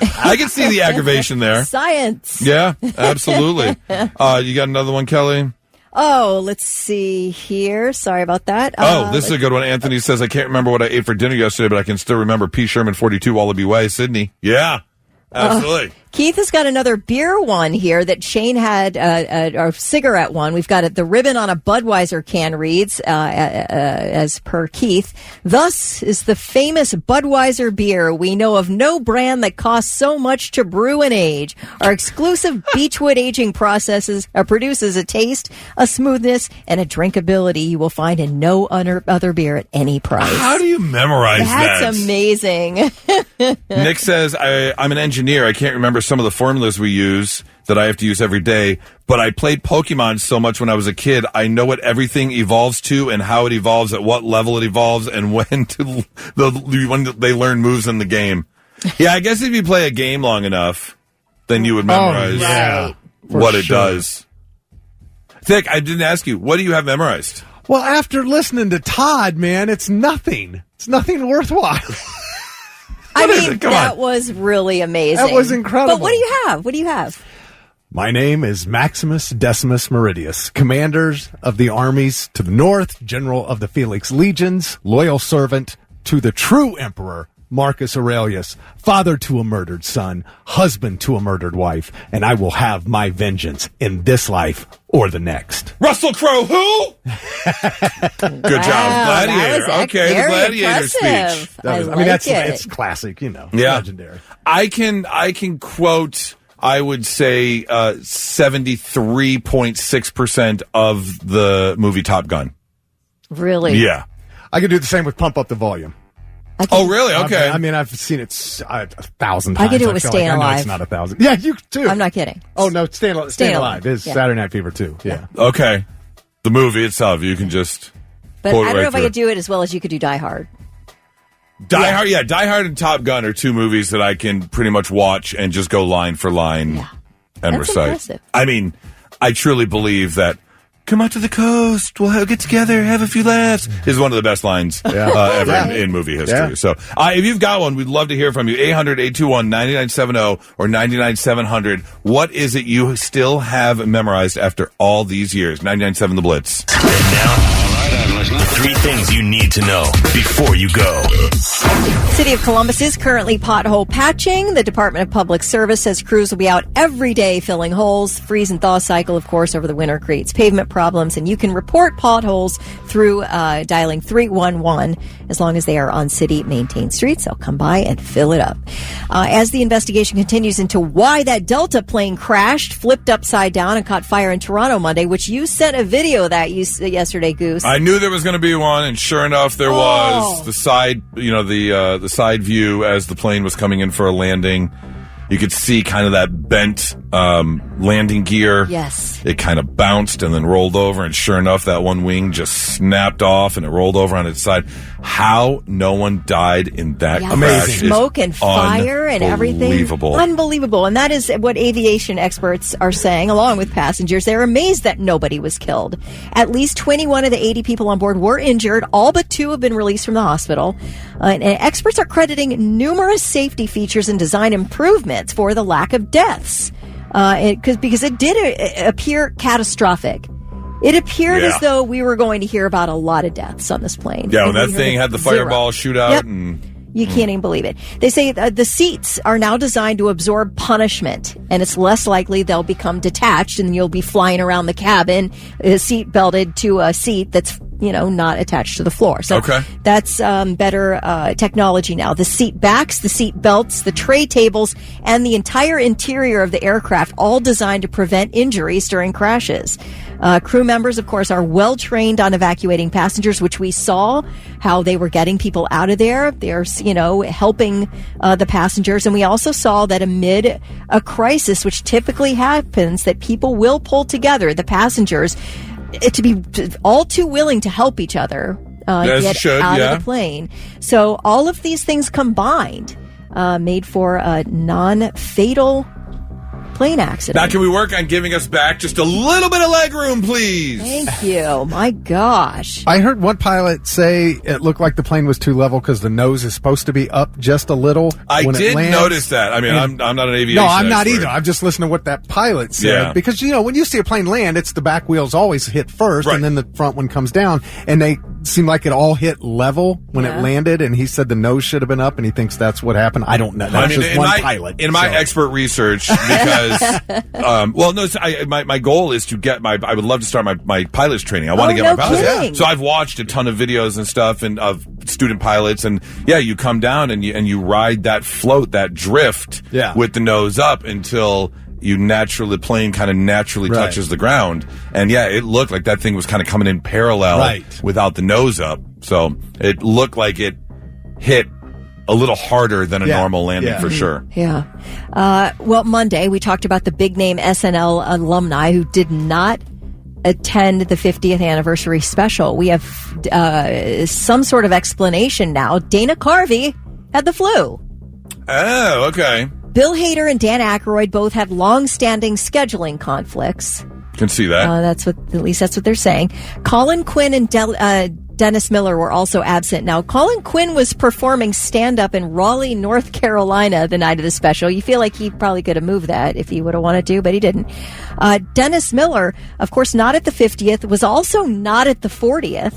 I can see the aggravation there. Science. Yeah, absolutely. You got another one, Kelly? Oh, let's see here. Sorry about that. This is a good one. Anthony says, I can't remember what I ate for dinner yesterday, but I can still remember P. Sherman 42 Wallaby Way, Sydney. Yeah, absolutely. Keith has got another beer one here that Shane had, a cigarette one. We've got it. The ribbon on a Budweiser can reads, as per Keith, thus is the famous Budweiser beer. We know of no brand that costs so much to brew and age. Our exclusive Beechwood aging processes produces a taste, a smoothness, and a drinkability you will find in no other beer at any price. How do you memorize that? That's amazing. Nick says, I'm an engineer. I can't remember some of the formulas we use that I have to use every day, but I played Pokemon so much when I was a kid. I know what everything evolves to and how it evolves, at what level it evolves, and when they learn moves in the game. Yeah, I guess if you play a game long enough, then you would memorize what it does. Thick, I didn't ask you, what do you have memorized? Well, after listening to Todd, man, it's nothing. It's nothing worthwhile. I mean, that was really amazing. That was incredible. But what do you have? What do you have? My name is Maximus Decimus Meridius, commanders of the armies to the north, general of the Felix legions, loyal servant to the true emperor, Marcus Aurelius, father to a murdered son, husband to a murdered wife, and I will have my vengeance in this life or the next. Russell Crowe, who? Good job. Gladiator. Okay, the Gladiator speech. It's classic, legendary. I can quote, I would say, 73.6% of the movie Top Gun. Really? Yeah. I could do the same with Pump Up the Volume. Oh, really? Okay. I've seen it 1,000 times. I could do it with Staying Alive. I know it's not 1,000. Yeah, you too. I'm not kidding. Oh, no, Staying Alive is Saturday Night Fever too. Yeah. Okay. The movie itself, you can just But I don't know if I could do it as well as you could do Die Hard. Die Hard and Top Gun are two movies that I can pretty much watch and just go line for line and That's recite. impressive. I mean, I truly believe that come out to the coast, we'll get together, have a few laughs, is one of the best lines ever in movie history. Yeah. So if you've got one, we'd love to hear from you. 800-821-9970 or 99700. What is it you still have memorized after all these years? 99.7 The Blitz. And now, 3 things you need to know before you go. City of Columbus is currently pothole patching. The Department of Public Service says crews will be out every day filling holes. Freeze and thaw cycle, of course, over the winter creates pavement problems, and you can report potholes through dialing 311 as long as they are on city-maintained streets. They'll come by and fill it up. As the investigation continues into why that Delta plane crashed, flipped upside down, and caught fire in Toronto Monday, which you sent a video of that yesterday, Goose. I knew there was going to be one, and sure enough, there was. The side, the side view as the plane was coming in for a landing. You could see kind of that bent landing gear. Yes. It kind of bounced and then rolled over, and sure enough, that one wing just snapped off and it rolled over on its side. How no one died in that crash. Smoke and fire and everything. Unbelievable. And that is what aviation experts are saying, along with passengers. They're amazed that nobody was killed. At least 21 of the 80 people on board were injured. All but 2 have been released from the hospital. And experts are crediting numerous safety features and design improvements for the lack of deaths. Because it did appear catastrophic. It appeared as though we were going to hear about a lot of deaths on this plane. Yeah, when that thing had the fireball shootout. And you can't even believe it. They say the seats are now designed to absorb punishment, and it's less likely they'll become detached and you'll be flying around the cabin, seat belted to a seat that's not attached to the floor. So that's better technology now. The seat backs, the seat belts, the tray tables, and the entire interior of the aircraft, all designed to prevent injuries during crashes. Crew members, of course, are well trained on evacuating passengers, which we saw how they were getting people out of there. They're, helping the passengers. And we also saw that amid a crisis, which typically happens, that people will pull together, the passengers, to be all too willing to help each other get out of the plane. So all of these things combined made for a non-fatal plane accident. Now, can we work on giving us back just a little bit of leg room, please? Thank you. My gosh. I heard one pilot say it looked like the plane was too level because the nose is supposed to be up just a little. I when did it lands. notice that. I mean, I'm not an aviation No, I'm not expert. either. I'm just listening to what that pilot said. Yeah. Because, when you see a plane land, it's the back wheels always hit first, Right. and then the front one comes down. And they seem like it all hit level when it landed, and he said the nose should have been up, and he thinks that's what happened. I don't know. That's just one pilot. In my expert research, because, my goal is to get I would love to start my pilot's training. I want to get my pilot's kidding. So I've watched a ton of videos and stuff and of student pilots, and you come down and you ride that float, that drift with the nose up until the plane kind of naturally touches the ground. And it looked like that thing was kind of coming in parallel without the nose up. So it looked like it hit a little harder than a normal landing for sure. Yeah. Well, Monday we talked about the big name SNL alumni who did not attend the 50th anniversary special. We have some sort of explanation now. Dana Carvey had the flu. Oh, okay. Bill Hader and Dan Aykroyd both have long-standing scheduling conflicts. Can see that. That's what they're saying. Colin Quinn and Dennis Miller were also absent. Now, Colin Quinn was performing stand-up in Raleigh, North Carolina the night of the special. You feel like he probably could have moved that if he would have wanted to, but he didn't. Dennis Miller, of course, not at the 50th, was also not at the 40th.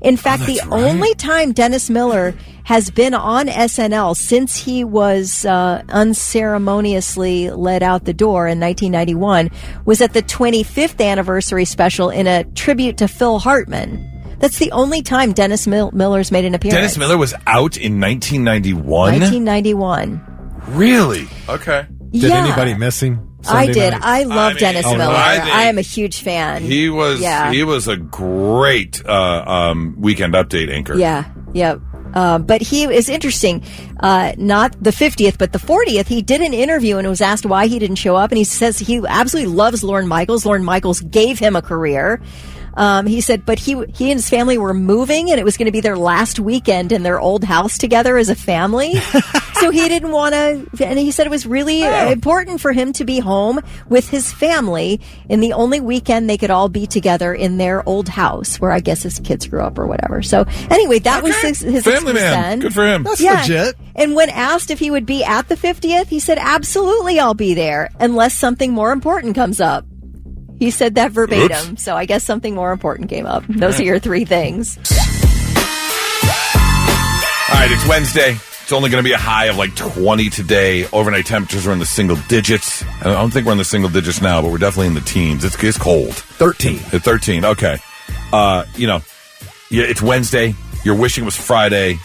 In fact, the only time Dennis Miller has been on SNL since he was unceremoniously led out the door in 1991 was at the 25th anniversary special in a tribute to Phil Hartman. That's the only time Dennis Miller's made an appearance. Dennis Miller was out in 1991? 1991. Really? Okay. Did anybody miss him? I did. Night? I love Dennis Miller. I am a huge fan. He was a great Weekend Update anchor. Yeah. But he is interesting. Not the 50th, but the 40th. He did an interview and was asked why he didn't show up. And he says he absolutely loves Lorne Michaels. Lorne Michaels gave him a career. He said, but he and his family were moving and it was going to be their last weekend in their old house together as a family. So he didn't want to, and he said it was really important for him to be home with his family in the only weekend they could all be together in their old house where I guess his kids grew up or whatever. So anyway, that was his family man. then. Good for him. That's legit. And when asked if he would be at the 50th, he said, absolutely, I'll be there unless something more important comes up. He said that verbatim. Oops. So I guess something more important came up. Those are your three things. All right, it's Wednesday. It's only going to be a high of like 20 today. Overnight temperatures are in the single digits. I don't think we're in the single digits now, but we're definitely in the teens. It's cold. 13. At 13, okay. It's Wednesday. You're wishing it was Friday.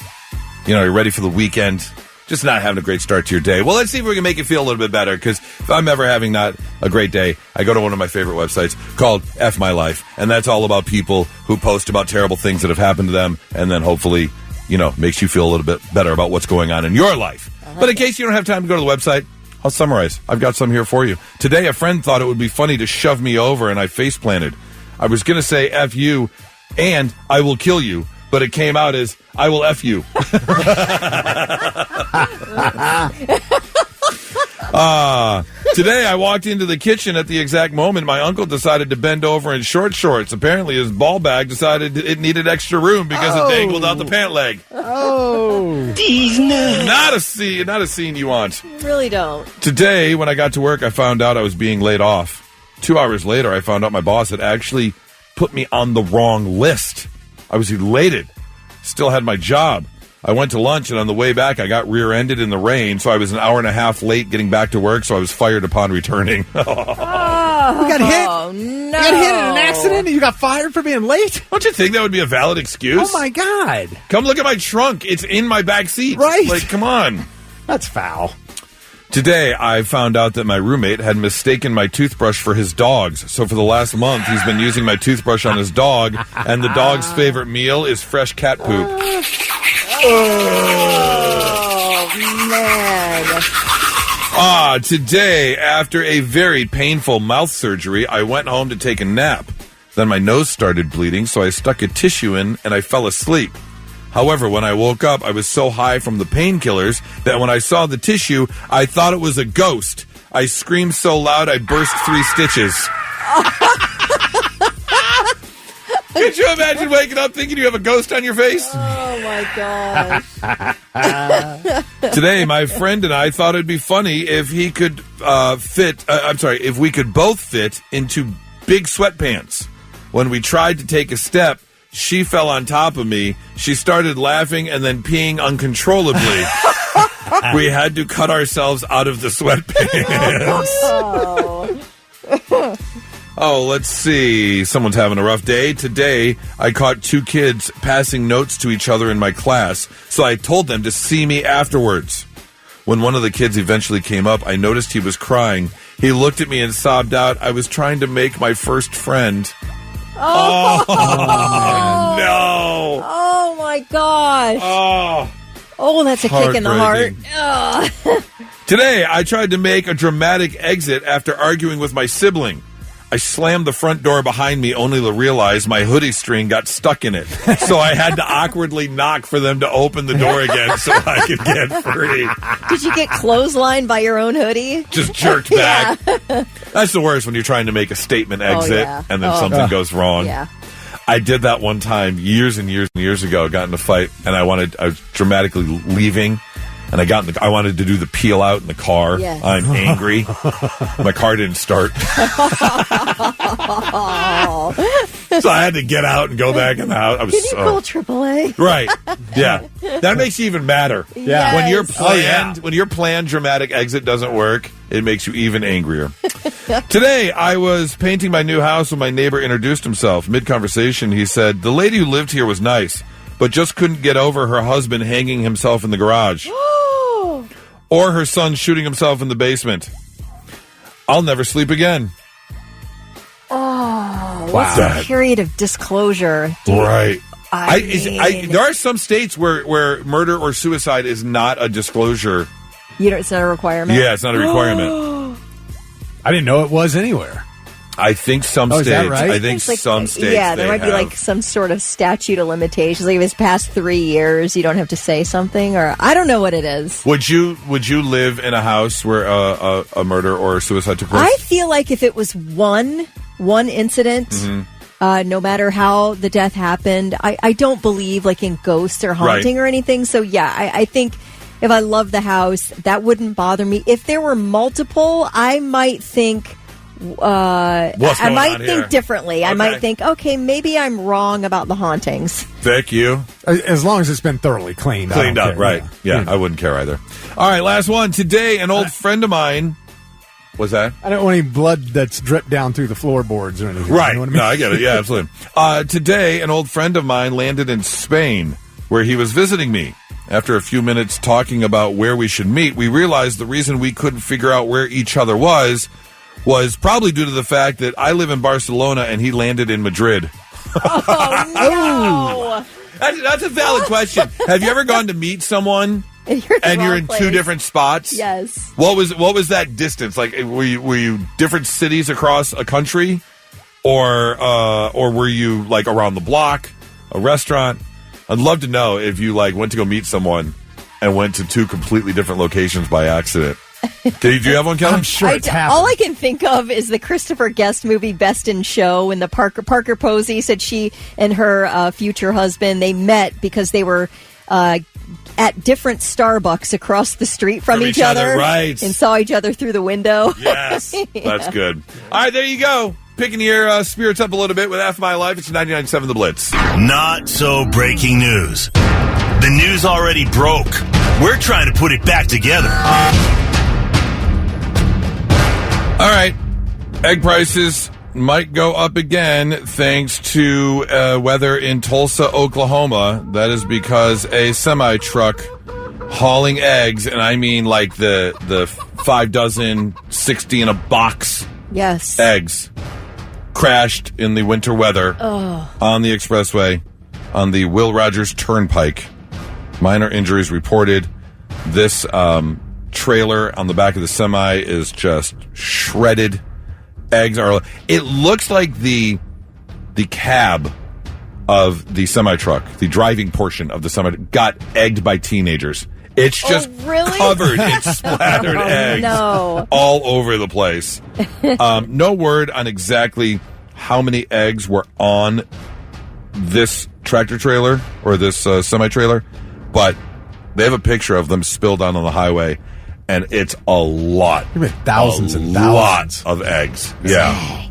You're ready for the weekend. Just not having a great start to your day. Well, let's see if we can make it feel a little bit better, because if I'm ever having not a great day, I go to one of my favorite websites called F My Life, and that's all about people who post about terrible things that have happened to them, and then hopefully, makes you feel a little bit better about what's going on in your life. But in case you don't have time to go to the website, I'll summarize. I've got some here for you. Today, a friend thought it would be funny to shove me over, and I face planted. I was going to say F you, and I will kill you. But it came out as, I will F you. Today I walked into the kitchen at the exact moment my uncle decided to bend over in short shorts. Apparently his ball bag decided it needed extra room because it dangled out the pant leg. Oh. Not a scene you want. Really don't. Today, when I got to work, I found out I was being laid off. 2 hours later, I found out my boss had actually put me on the wrong list. I was elated. Still had my job. I went to lunch, and on the way back, I got rear-ended in the rain, so I was an hour and a half late getting back to work, so I was fired upon returning. Oh, you got hit? Oh, no. You got hit in an accident and you got fired for being late? Don't you think that would be a valid excuse? Oh, my God. Come look at my trunk. It's in my back seat. Right. Like, come on. That's foul. Today, I found out that my roommate had mistaken my toothbrush for his dog's. So for the last month, he's been using my toothbrush on his dog, and the dog's favorite meal is fresh cat poop. Oh, man. Today, after a very painful mouth surgery, I went home to take a nap. Then my nose started bleeding, so I stuck a tissue in, and I fell asleep. However, when I woke up, I was so high from the painkillers that when I saw the tissue, I thought it was a ghost. I screamed so loud I burst 3 stitches. Could you imagine waking up thinking you have a ghost on your face? Oh, my gosh. Today, my friend and I thought it'd be funny if he could if we could both fit into big sweatpants. When we tried to take a step, she fell on top of me. She started laughing and then peeing uncontrollably. We had to cut ourselves out of the sweatpants. Oh, let's see. Someone's having a rough day. Today, I caught 2 kids passing notes to each other in my class, so I told them to see me afterwards. When one of the kids eventually came up, I noticed he was crying. He looked at me and sobbed out, I was trying to make my first friend. Oh no. Oh, my gosh. Oh, that's a kick in the heart. Today, I tried to make a dramatic exit after arguing with my sibling. I slammed the front door behind me only to realize my hoodie string got stuck in it. So I had to awkwardly knock for them to open the door again so I could get free. Did you get clotheslined by your own hoodie? Just jerked back. Yeah. That's the worst when you're trying to make a statement exit and then something goes wrong. Yeah. I did that one time years and years and years ago. I got in a fight and I was dramatically leaving. And I wanted to do the peel out in the car. Yes. I'm angry. My car didn't start. So I had to get out and go back in the house. Can you call AAA? Right. Yeah. That makes you even madder. Yeah. Yes. When your planned dramatic exit doesn't work, it makes you even angrier. Today, I was painting my new house when my neighbor introduced himself. Mid-conversation, he said, "The lady who lived here was nice, but just couldn't get over her husband hanging himself in the garage. Or her son shooting himself in the basement. I'll never sleep again." Oh, what's the period of disclosure? Right. There are some states where murder or suicide is not a disclosure. It's not a requirement? Yeah, it's not a requirement. I didn't know it was anywhere. I think some states. Is that right? I think some states. Yeah, there might be like some sort of statute of limitations. Like if it's past 3 years, you don't have to say something, or I don't know what it is. Would you live in a house where a murder or suicide took place? I feel like if it was one incident, no matter how the death happened, I don't believe like in ghosts or haunting or anything. So yeah, I think if I loved the house, that wouldn't bother me. If there were multiple, I might think. I might think differently. Okay. I might think, okay, maybe I'm wrong about the hauntings. Vic, you? As long as it's been thoroughly cleaned up, right. Yeah, I wouldn't care either. All right, last one. Today, an old friend of mine... What's that? I don't want any blood that's dripped down through the floorboards or anything. Right. You know what I mean? No, I get it. Yeah, absolutely. Today, an old friend of mine landed in Spain, where he was visiting me. After a few minutes talking about where we should meet, we realized the reason we couldn't figure out where each other was probably due to the fact that I live in Barcelona and he landed in Madrid. Oh, no. That's a valid question. Have you ever gone to meet someone and you're in two different spots? Yes. What was that distance? Like, were you different cities across a country, or were you like around the block, a restaurant? I'd love to know if you like went to go meet someone and went to 2 completely different locations by accident. Do you have one, Kelly? I'm sure it's happened. All I can think of is the Christopher Guest movie Best in Show, when the Parker Posey said she and her future husband, they met because they were at different Starbucks across the street from each other, right? And saw each other through the window. Yes, that's good. All right, there you go. Picking your spirits up a little bit with Half My Life. It's 99.7 The Blitz. Not so breaking news. The news already broke. We're trying to put it back together. All right. Egg prices might go up again thanks to weather in Tulsa, Oklahoma. That is because a semi-truck hauling eggs, and I mean like the 5 dozen, 60 in a box eggs, crashed in the winter weather on the expressway on the Will Rogers Turnpike. Minor injuries reported. This trailer on the back of the semi is just shredded. Eggs are... It looks like the cab of the semi-truck, the driving portion of the semi, got egged by teenagers. It's just really? covered in splattered eggs all over the place. No word on exactly how many eggs were on this tractor trailer or this semi-trailer, but they have a picture of them spilled out on the highway, and it's a lot. Thousands and thousands of eggs. Yeah.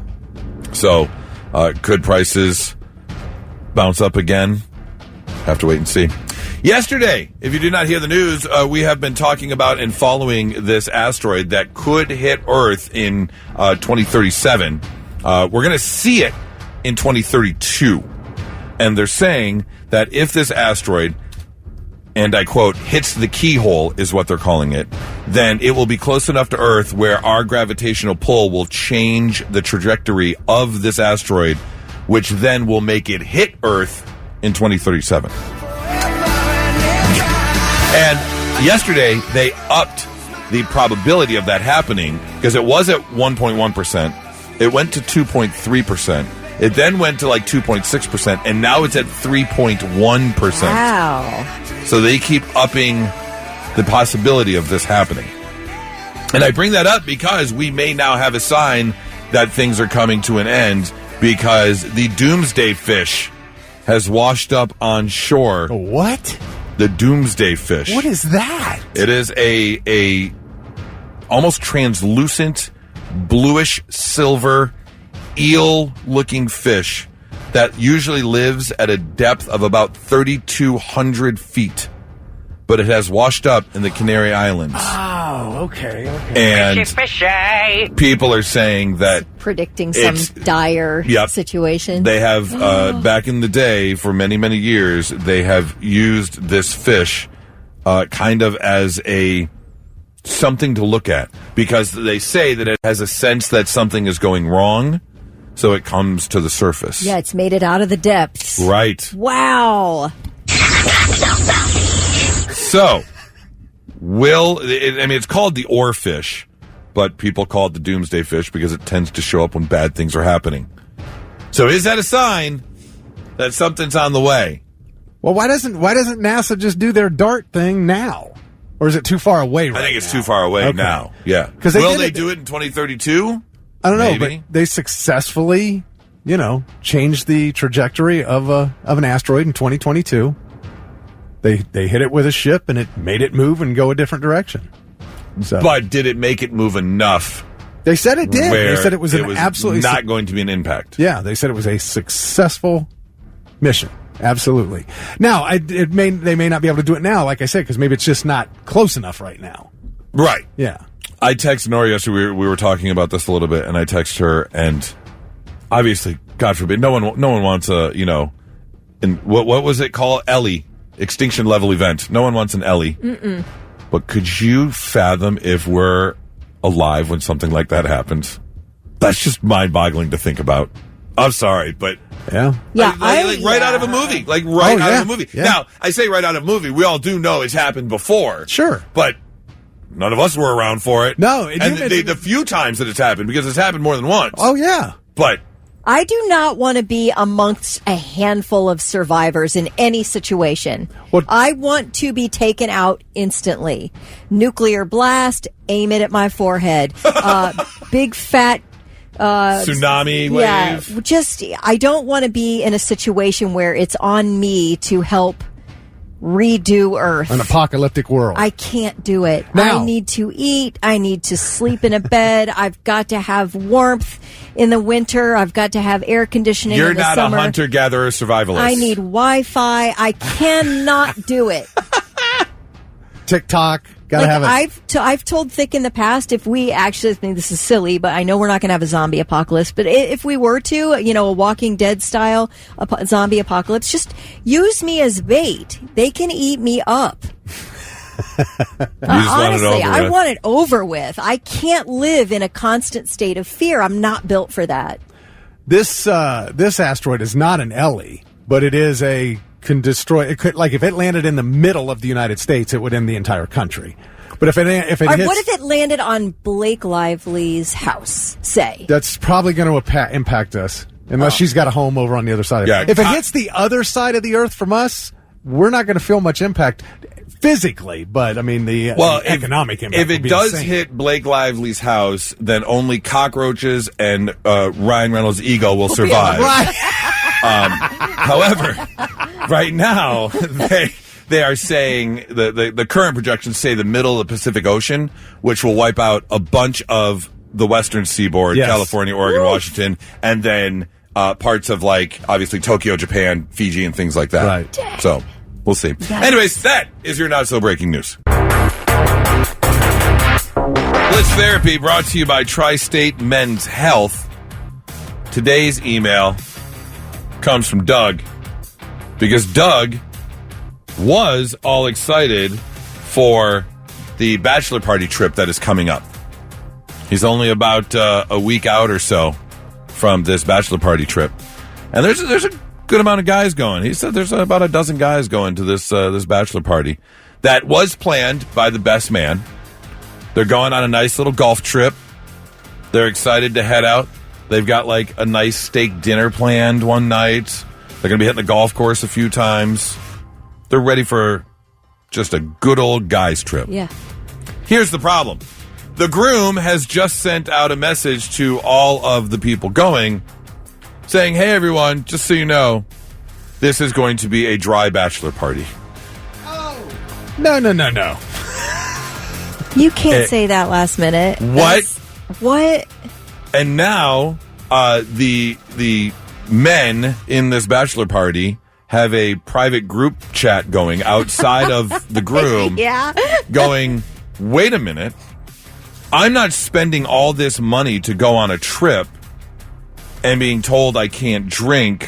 So, could prices bounce up again? Have to wait and see. Yesterday, if you did not hear the news, we have been talking about and following this asteroid that could hit Earth in 2037. We're going to see it in 2032. And they're saying that if this asteroid, and I quote, hits the keyhole, is what they're calling it, then it will be close enough to Earth where our gravitational pull will change the trajectory of this asteroid, which then will make it hit Earth in 2037. And yesterday, they upped the probability of that happening because it was at 1.1%. It went to 2.3%. It then went to like 2.6%, and now it's at 3.1%. Wow. So they keep upping the possibility of this happening. And I bring that up because we may now have a sign that things are coming to an end because the Doomsday Fish has washed up on shore. What? The Doomsday Fish. What is that? It is a almost translucent, bluish silver, eel-looking fish that usually lives at a depth of about 3,200 feet. But it has washed up in the Canary Islands. Oh, okay. And people are saying that predicting some dire situation. They have, back in the day, for many, many years, they have used this fish kind of as something to look at. Because they say that it has a sense that something is going wrong, so it comes to the surface. Yeah, it's made it out of the depths. Right. Wow. So, it's called the oarfish, but people call it the Doomsday Fish because it tends to show up when bad things are happening. So is that a sign that something's on the way? Well, why doesn't NASA just do their DART thing now? Or is it too far away right now? I think it's too far away now. Yeah. Will they do it in 2032? I don't know, Maybe. but they successfully, changed the trajectory of an asteroid in 2022. They hit it with a ship, and it made it move and go a different direction. So, but did it make it move enough? They said it did. They said it was absolutely not going to be an impact. Yeah, they said it was a successful mission. Absolutely. Now, they may not be able to do it now, like I said, because maybe it's just not close enough right now. Right. Yeah. I texted Nora yesterday. We were talking about this a little bit, and I texted her, and obviously, God forbid, no one wants what was it called? Ellie. Extinction level event. No one wants an Ellie. Mm-mm. But could you fathom if we're alive when something like that happens? That's just mind-boggling to think about. I'm sorry, but yeah, right out of a movie, out of a movie. Yeah. Now, I say right out of a movie. We all do know it's happened before, sure, but none of us were around for it. No, and the few times that it's happened, because it's happened more than once. Oh yeah, but. I do not want to be amongst a handful of survivors in any situation. I want to be taken out instantly. Nuclear blast, aim it at my forehead. Big fat tsunami wave. Yeah, I don't want to be in a situation where it's on me to help redo Earth. An apocalyptic world. I can't do it. Now, I need to eat. I need to sleep in a bed. I've got to have warmth in the winter. I've got to have air conditioning in the summer. You're not a hunter-gatherer survivalist. I need Wi-Fi. I cannot do it. TikTok. Gotta have it. I've told Thick in the past, if we actually think this is silly, but I know we're not going to have a zombie apocalypse, but if we were to, a Walking Dead style zombie apocalypse, just use me as bait. They can eat me up. Honestly, I want it over with. I can't live in a constant state of fear. I'm not built for that. This asteroid is not an Ellie, but it is can destroy. It could, like, if it landed in the middle of the United States, it would end the entire country. But if it hits, what if it landed on Blake Lively's house? Say that's probably going to impact us, unless she's got a home over on the other side. Yeah, if it hits the other side of the Earth from us, we're not going to feel much impact. physically, but I mean the economic impact. If it does hit Blake Lively's house, then only cockroaches and Ryan Reynolds' ego will survive. However, right now they are saying the current projections say the middle of the Pacific Ocean, which will wipe out a bunch of the western seaboard, California, Oregon, Washington, and then parts of obviously Tokyo, Japan, Fiji, and things like that. Right. So we'll see. Anyways, that is your not so breaking news. Blitz Therapy brought to you by Tri-State Men's Health. Today's email comes from Doug, because Doug was all excited for the bachelor party trip that is coming up. He's only about a week out or so from this bachelor party trip, and there's a good amount of guys going. He said there's about a dozen guys going to this bachelor party that was planned by the best man. They're going on a nice little golf trip. They're excited to head out. They've got a nice steak dinner planned one night. They're going to be hitting the golf course a few times. They're ready for just a good old guys trip. Yeah. Here's the problem. The groom has just sent out a message to all of the people going saying, hey, everyone, just so you know, this is going to be a dry bachelor party. Oh. No. You can't say that last minute. What? What? And now the men in this bachelor party have a private group chat going outside of the groom. Yeah. Going, wait a minute. I'm not spending all this money to go on a trip and being told I can't drink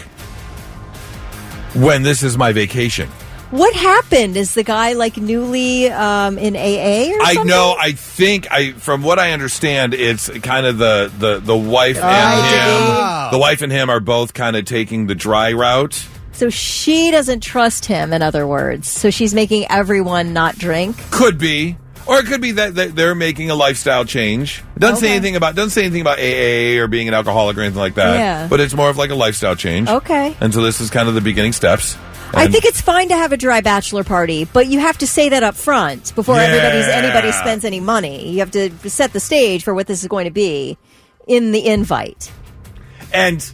when this is my vacation. What happened? Is the guy newly in AA or something? I know. I think from what I understand, it's kind of the wife and him. The wife and him are both kind of taking the dry route. So she doesn't trust him, in other words. So she's making everyone not drink. Could be. Or it could be that they're making a lifestyle change. It doesn't say anything about AA or being an alcoholic or anything like that. Yeah. But it's more of a lifestyle change. Okay. And so this is kind of the beginning steps. I think it's fine to have a dry bachelor party, but you have to say that up front before anybody spends any money. You have to set the stage for what this is going to be in the invite. And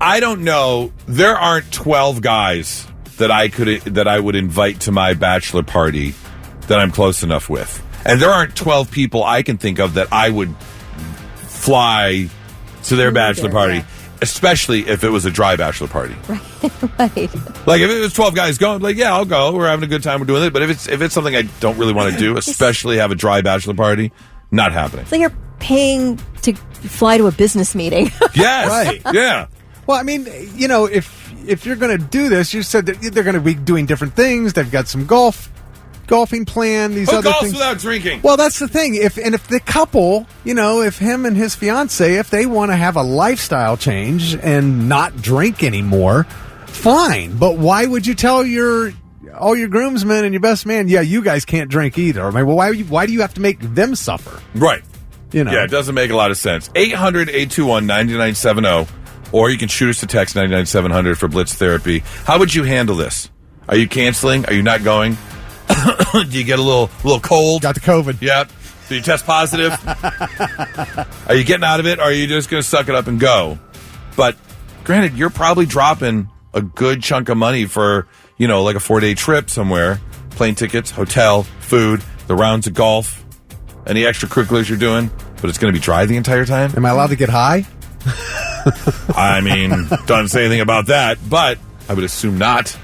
I don't know, there aren't 12 guys that I would invite to my bachelor party that I'm close enough with. And there aren't 12 people I can think of that I would fly to their bachelor party, especially if it was a dry bachelor party. Right. If it was 12 guys going, I'll go. We're having a good time. We're doing it. But if it's something I don't really want to do, especially have a dry bachelor party, not happening. It's like you're paying to fly to a business meeting. Yes. Right. Yeah. Well, I mean, if you're going to do this, you said that they're going to be doing different things. They've got some golfing plan, these Who other golfs things without drinking? Well, that's the thing. If the couple, if him and his fiance, if they want to have a lifestyle change and not drink anymore, fine. But why would you tell all your groomsmen and your best man, you guys can't drink either? I mean, well, why do you have to make them suffer? Right. Yeah, it doesn't make a lot of sense. 800-821-9970, or you can shoot us a text 99700 for Blitz Therapy. How would you handle this? Are you canceling? Are you not going? Do you get a little cold? Got the COVID. Yep. Do you test positive? Are you getting out of it, or are you just going to suck it up and go? But granted, you're probably dropping a good chunk of money for, a 4-day trip somewhere. Plane tickets, hotel, food, the rounds of golf, any extracurriculars you're doing. But it's going to be dry the entire time? Am I allowed to get high? I mean, doesn't say anything about that, but I would assume not.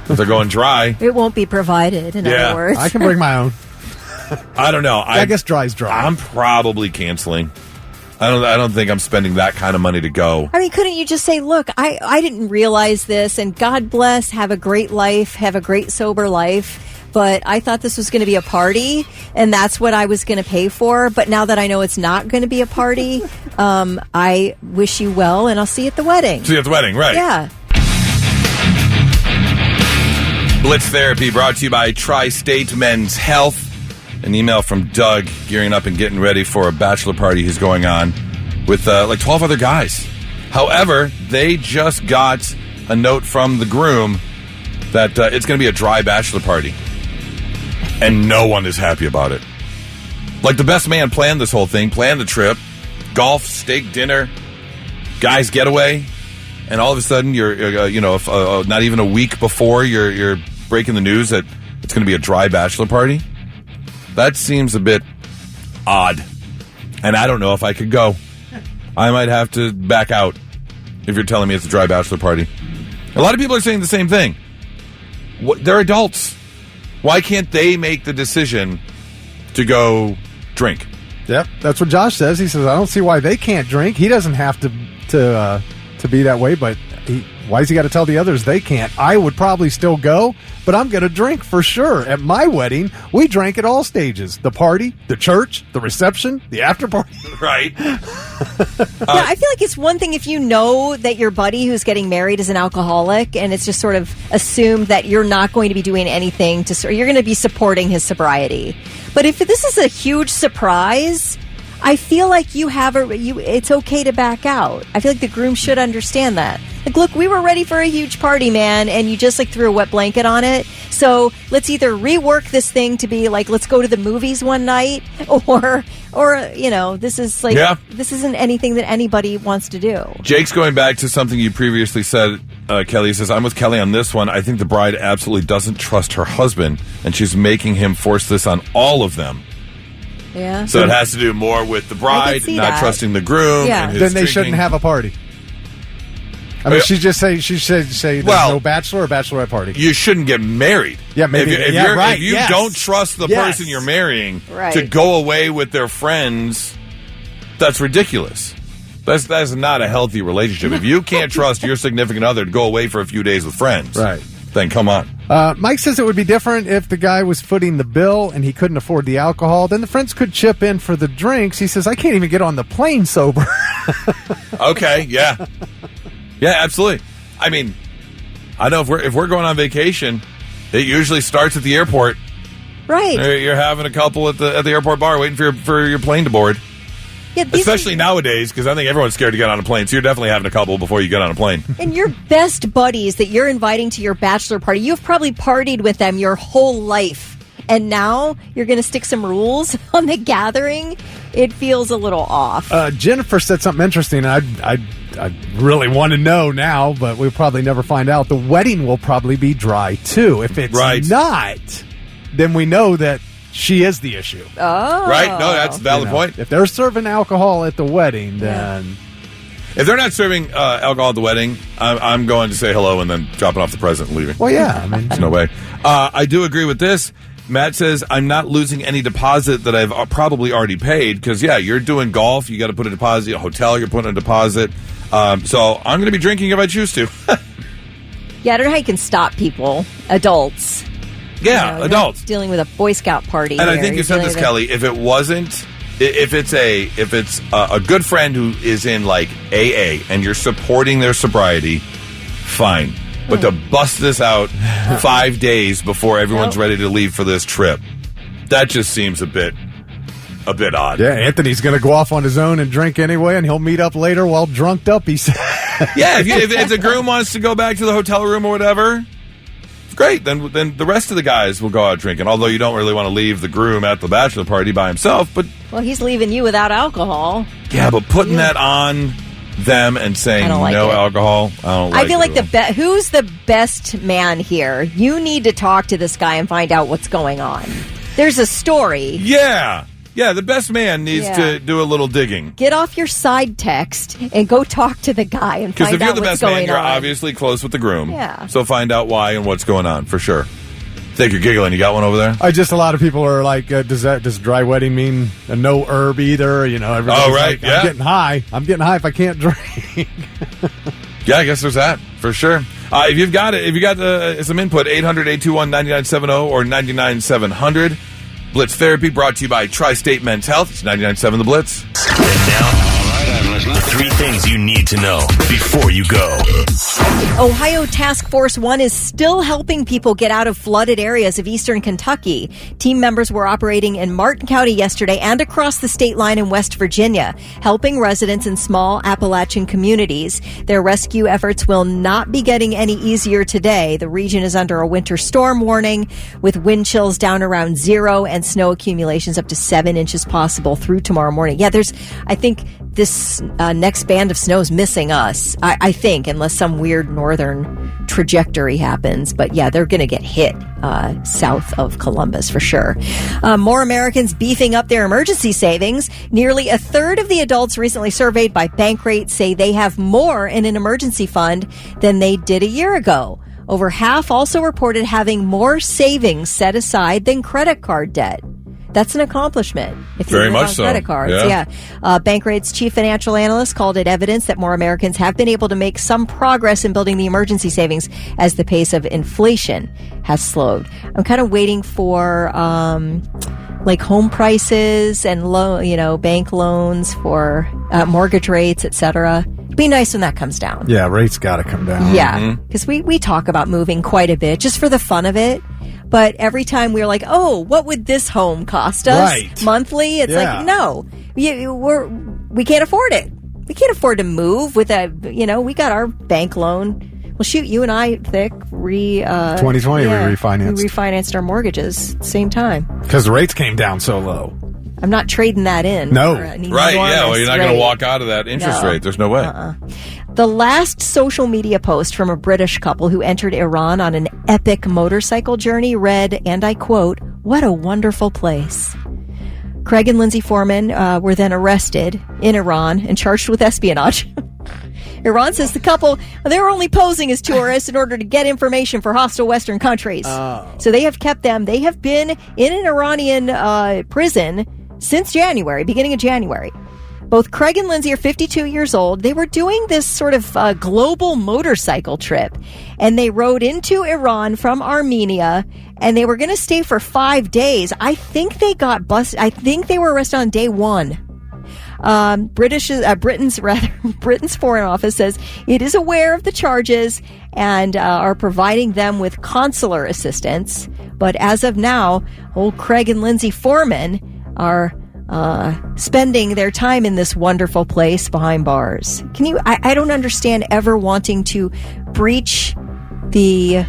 If they're going dry. It won't be provided, in other words. I can bring my own. I don't know. I guess dry's dry. I'm probably canceling. I don't think I'm spending that kind of money to go. I mean, couldn't you just say, look, I didn't realize this, and God bless, have a great life, have a great sober life, but I thought this was going to be a party, and that's what I was going to pay for. But now that I know it's not going to be a party, I wish you well, and I'll see you at the wedding. See you at the wedding, right. Yeah. Blitz Therapy brought to you by Tri-State Men's Health. An email from Doug gearing up and getting ready for a bachelor party he's going on with 12 other guys. However, they just got a note from the groom that it's going to be a dry bachelor party. and no one is happy about it. Like, the best man planned this whole thing, planned the trip, golf, steak dinner, guys getaway, and all of a sudden you're not even a week before you're breaking the news that it's going to be a dry bachelor party. That seems a bit odd, and I don't know if I could go. I might have to back out if you're telling me it's a dry bachelor party. A lot of people are saying the same thing. They're adults. Why can't they make the decision to go drink? Yep, that's what Josh says. He says, I don't see why they can't drink. He doesn't have to be that way, but why's he got to tell the others they can't? I would probably still go, but I'm going to drink for sure. At my wedding, we drank at all stages. The party, the church, the reception, the after party. Right. Yeah, I feel like it's one thing if you know that your buddy who's getting married is an alcoholic and it's just sort of assumed that you're not going to be doing anything you're going to be supporting his sobriety. But if this is a huge surprise, I feel like it's okay to back out. I feel like the groom should understand that. Like, look, we were ready for a huge party, man, and you just threw a wet blanket on it. So let's either rework this thing to be like, let's go to the movies one night, or this is this isn't anything that anybody wants to do. Jake's going back to something you previously said, Kelly. He says, I'm with Kelly on this one. I think the bride absolutely doesn't trust her husband, and she's making him force this on all of them. Yeah. So it has to do more with the bride not trusting the groom. Yeah. And his Then they drinking. shouldn't have a party. I mean, she should say there's no bachelor or bachelorette party. You shouldn't get married. Yeah, maybe. If you don't trust the person you're marrying to go away with their friends, that's ridiculous. That's not a healthy relationship. If you can't trust your significant other to go away for a few days with friends, then come on. Mike says it would be different if the guy was footing the bill and he couldn't afford the alcohol. Then the friends could chip in for the drinks. He says, I can't even get on the plane sober. Okay, yeah. Yeah, absolutely. I mean, I know if we're going on vacation, it usually starts at the airport. Right. You're having a couple at the airport bar waiting for your plane to board. Yeah, especially nowadays, because I think everyone's scared to get on a plane. So you're definitely having a couple before you get on a plane. And your best buddies that you're inviting to your bachelor party, you've probably partied with them your whole life. And now you're going to stick some rules on the gathering. It feels a little off. Jennifer said something interesting. I really want to know now, but we'll probably never find out. The wedding will probably be dry, too. If it's not, then we know that she is the issue. Oh. Right? No, that's a valid point. If they're serving alcohol at the wedding, then... If they're not serving alcohol at the wedding, I'm going to say hello and then dropping off the present and leaving. Well, yeah. I mean, there's no way. I do agree with this. Matt says, I'm not losing any deposit that I've probably already paid because, you're doing golf. You got to put a deposit. A hotel, you're putting a deposit. So I'm going to be drinking if I choose to. Yeah, I don't know how you can stop people, adults. Yeah, adults. Dealing with a Boy Scout party. And I think you said this, Kelly. If it's a good friend who is in like AA and you're supporting their sobriety, fine. But to bust this out 5 days before everyone's ready to leave for this trip, that just seems a bit odd. Yeah, Anthony's going to go off on his own and drink anyway, and he'll meet up later while drunked up, he said. Yeah, if the groom wants to go back to the hotel room or whatever, great. Then the rest of the guys will go out drinking, although you don't really want to leave the groom at the bachelor party by himself. But he's leaving you without alcohol. Yeah, but putting that on them and saying no alcohol, I don't like it. I feel like who's the best man here? You need to talk to this guy and find out what's going on. There's a story. Yeah, the best man needs to do a little digging. Get off your side text and go talk to the guy and find out what's going on. Because if you're the best man, you're obviously close with the groom. Yeah. So find out why and what's going on, for sure. I think you're giggling. You got one over there? A lot of people are like, does dry wedding mean a no herb either? Everybody's right. Like, I'm getting high. I'm getting high if I can't drink. Yeah, I guess there's that, for sure. If you got some input, 800-821-9970 or 99-700. Blitz Therapy brought to you by Tri-State Men's Health. It's 99.7 The Blitz. And now, all right, I'm listening. The 3 things you need to know before you go. Ohio Task Force 1 is still helping people get out of flooded areas of eastern Kentucky. Team members were operating in Martin County yesterday and across the state line in West Virginia, helping residents in small Appalachian communities. Their rescue efforts will not be getting any easier today. The region is under a winter storm warning with wind chills down around 0 and snow accumulations up to 7 inches possible through tomorrow morning. Yeah, I think this next band of snow is missing us, I think, unless some weird northern trajectory happens. But yeah, they're going to get hit south of Columbus for sure. More Americans beefing up their emergency savings. Nearly a third of the adults recently surveyed by Bankrate say they have more in an emergency fund than they did a year ago. Over half also reported having more savings set aside than credit card debt. That's an accomplishment if you Very live much on so. credit cards. Yeah. Bankrate's chief financial analyst called it evidence that more Americans have been able to make some progress in building the emergency savings as the pace of inflation has slowed. I'm kind of waiting for like home prices and bank loans for mortgage rates, etc. It'd be nice when that comes down. Yeah, rates got to come down. Yeah, because we talk about moving quite a bit just for the fun of it. But every time we're like, oh, what would this home cost us monthly? It's like, no, we can't afford it. We can't afford to move with we got our bank loan. Well, shoot, you and I, Thick, 2020 we refinanced. We refinanced our mortgages at the same time. Because the rates came down so low. I'm not trading that in. No. For an Right, yeah, well, you're not going to rate. walk out of that interest rate. There's no way. The last social media post from a British couple who entered Iran on an epic motorcycle journey read, and I quote, "What a wonderful place." Craig and Lindsay Foreman were then arrested in Iran and charged with espionage. Iran says the couple, they were only posing as tourists in order to get information for hostile Western countries. So they have kept them. They have been in an Iranian prison since beginning of January. Both Craig and Lindsay are 52 years old. They were doing this sort of global motorcycle trip, and they rode into Iran from Armenia, and they were going to stay for 5 days. I think they got busted. I think they were arrested on day 1. Britain's Foreign Office says it is aware of the charges and are providing them with consular assistance. But as of now, old Craig and Lindsay Foreman are spending their time in this wonderful place behind bars. I don't understand ever wanting to breach the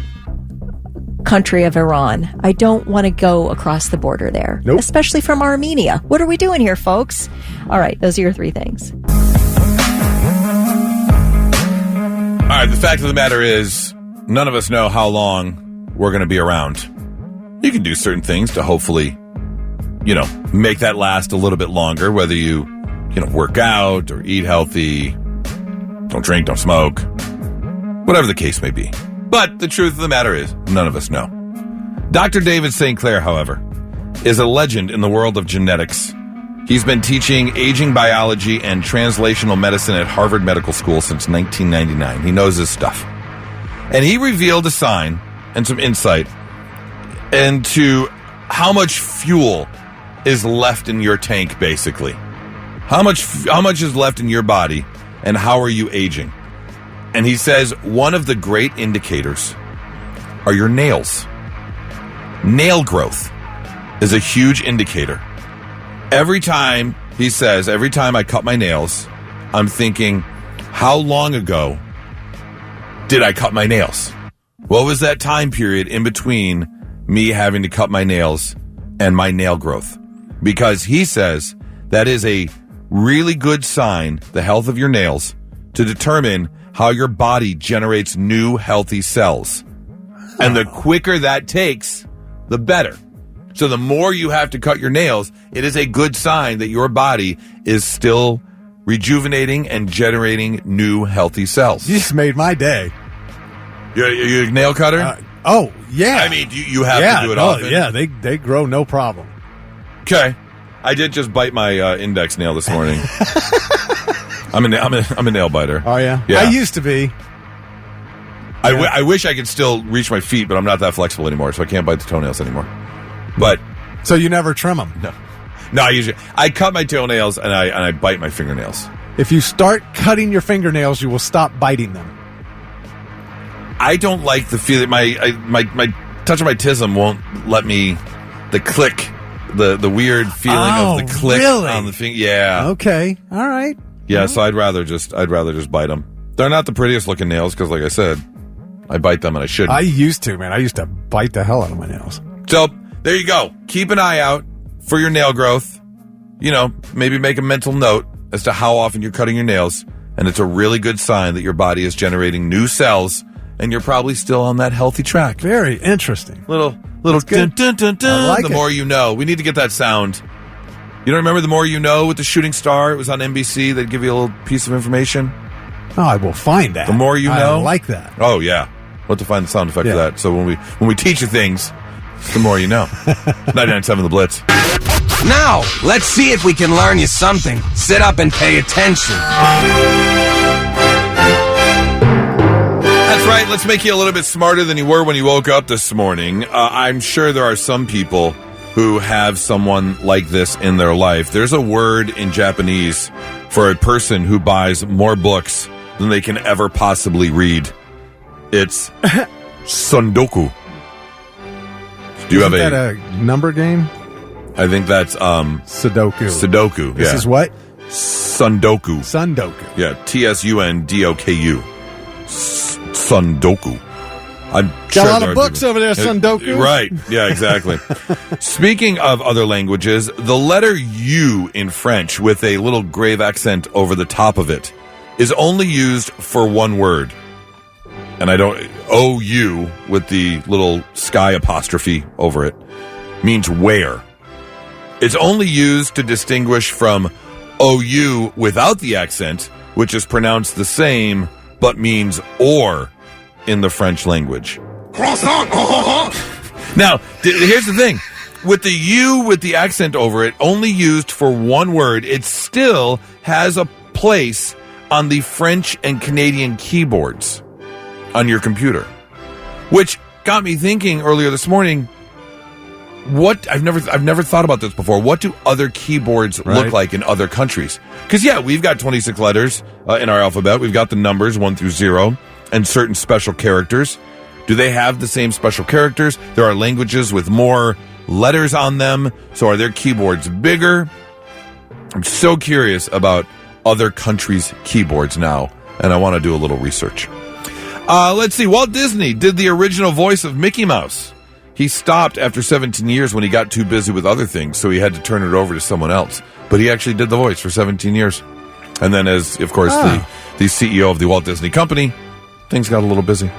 country of Iran. I don't want to go across the border there. Nope. Especially from Armenia. What are we doing here, folks? All right, those are your 3 things. All right, the fact of the matter is, none of us know how long we're going to be around. You can do certain things to hopefully, make that last a little bit longer, whether you work out or eat healthy, don't drink, don't smoke, whatever the case may be. But the truth of the matter is, none of us know. Dr. David St. Clair, however, is a legend in the world of genetics. He's been teaching aging biology and translational medicine at Harvard Medical School since 1999. He knows his stuff. And he revealed a sign and some insight into how much fuel is left in your tank, basically. How much is left in your body, and how are you aging? And he says one of the great indicators are your nails. Nail growth is a huge indicator. Every time I cut my nails, I'm thinking, how long ago did I cut my nails? What was that time period in between me having to cut my nails and my nail growth? Because he says that is a really good sign, the health of your nails, to determine how your body generates new healthy cells. And the quicker that takes, the better. So the more you have to cut your nails, it is a good sign that your body is still rejuvenating and generating new healthy cells. You just made my day. You're a nail cutter? Oh, yeah. I mean, you have to do it often. Yeah, they grow no problem. Okay. I did just bite my index nail this morning. I'm a nail biter. Oh, yeah? Yeah. I used to be. I wish I could still reach my feet, but I'm not that flexible anymore, so I can't bite the toenails anymore. But so you never trim them? No, I cut my toenails and I bite my fingernails. If you start cutting your fingernails, you will stop biting them. I don't like the feeling. My touch of my tism won't let me. The click, the weird feeling of the click on the finger. Yeah. Okay. All right. Yeah. So I'd rather just bite them. They're not the prettiest looking nails because, like I said, I bite them and I shouldn't. I used to, man. I used to bite the hell out of my nails. So there you go. Keep an eye out for your nail growth. You know, maybe make a mental note as to how often you're cutting your nails, and it's a really good sign that your body is generating new cells, and you're probably still on that healthy track. Very interesting. Little dun, dun, dun, dun. I like The it. more you know. We need to get that sound. You don't remember The More You Know with the shooting star? It was on NBC. They'd give you a little piece of information. Oh, I will find that. The more you know. I like that. Oh, yeah. We'll have to find the sound effect of that. So when we teach you things, the more you know. 99.7 The Blitz. Now, let's see if we can learn you something. Sit up and pay attention. That's right. Let's make you a little bit smarter than you were when you woke up this morning. I'm sure there are some people who have someone like this in their life. There's a word in Japanese for a person who buys more books than they can ever possibly read. It's sundoku. Do you Isn't have that a number game? I think that's Sudoku. Sudoku. This is what? Sundoku. Sundoku. Yeah, TSUNDOKU. Sundoku. I'm Got sure a lot there of are books people- over there, Sundoku. Right. Yeah, exactly. Speaking of other languages, the letter U in French with a little grave accent over the top of it is only used for one word. And I don't... O-U with the little sky apostrophe over it means where. It's only used to distinguish from O-U without the accent, which is pronounced the same but means or in the French language. Now, here's the thing. With the U with the accent over it, only used for one word, it still has a place on the French and Canadian keyboards on your computer. Which got me thinking earlier this morning, what I've never thought about this before. What do other keyboards look like in other countries? Because we've got 26 letters in our alphabet. We've got the numbers 1 through 0 and certain special characters. Do they have the same special characters? There are languages with more letters on them. So are their keyboards bigger? I'm so curious about other countries' keyboards now, and I want to do a little research. Let's see. Walt Disney did the original voice of Mickey Mouse. He stopped after 17 years when he got too busy with other things, so he had to turn it over to someone else. But he actually did the voice for 17 years. And then as, of course, the CEO of the Walt Disney Company, things got a little busy.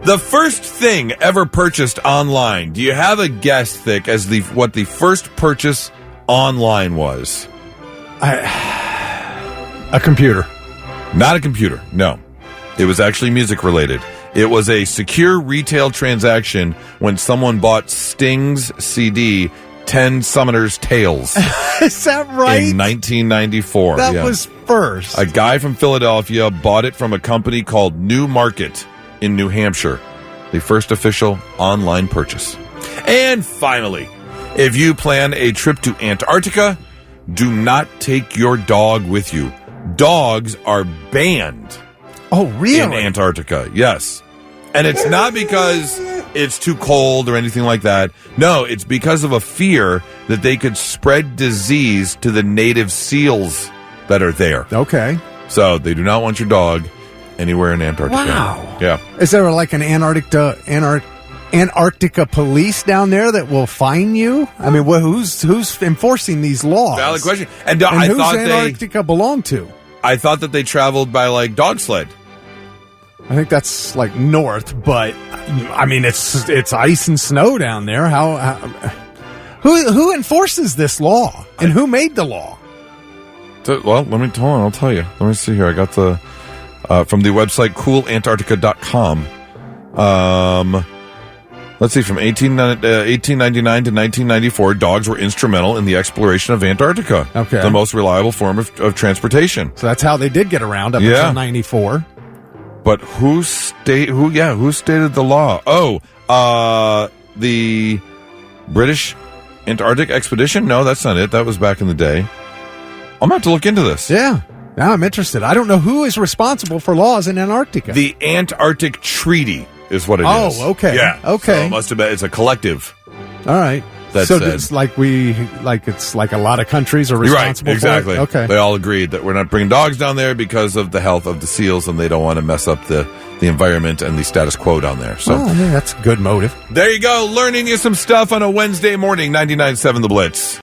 The first thing ever purchased online. Do you have a guess, Thick, as what the first purchase online was? A computer. Not a computer, no. It was actually music related. It was a secure retail transaction when someone bought Sting's CD, 10 Summoner's Tales. Is that right? In 1994. That was first. A guy from Philadelphia bought it from a company called New Market in New Hampshire. The first official online purchase. And finally, if you plan a trip to Antarctica, do not take your dog with you. Dogs are banned. Oh, really? In Antarctica, yes. And it's not because it's too cold or anything like that. No, it's because of a fear that they could spread disease to the native seals that are there. Okay. So they do not want your dog anywhere in Antarctica. Wow. Yeah. Is there like an Antarctica police down there that will fine you? I mean, who's enforcing these laws? Valid question. And who's I thought Antarctica belong to? I thought that they traveled by like dog sled. I think that's like north, but I mean it's ice and snow down there. Who enforces this law and who made the law? Well, hold on. I'll tell you. Let me see here. I got the from the website coolantarctica.com. Let's see. From 1899 to 1994, dogs were instrumental in the exploration of Antarctica. Okay, the most reliable form of transportation. So that's how they did get around up until 94. But who stated the law? Oh, the British Antarctic Expedition? No, that's not it. That was back in the day. I'm going to have to look into this. Yeah. Now I'm interested. I don't know who is responsible for laws in Antarctica. The Antarctic Treaty is what it is. Oh, okay. Yeah. Okay. So it must have been. It's a collective. All right. That so said. it's like a lot of countries are responsible right, exactly. for it? Okay. They all agreed that we're not bringing dogs down there because of the health of the seals, and they don't want to mess up the environment and the status quo down there. So yeah, that's a good motive. There you go, learning you some stuff on a Wednesday morning, 99.7 The Blitz.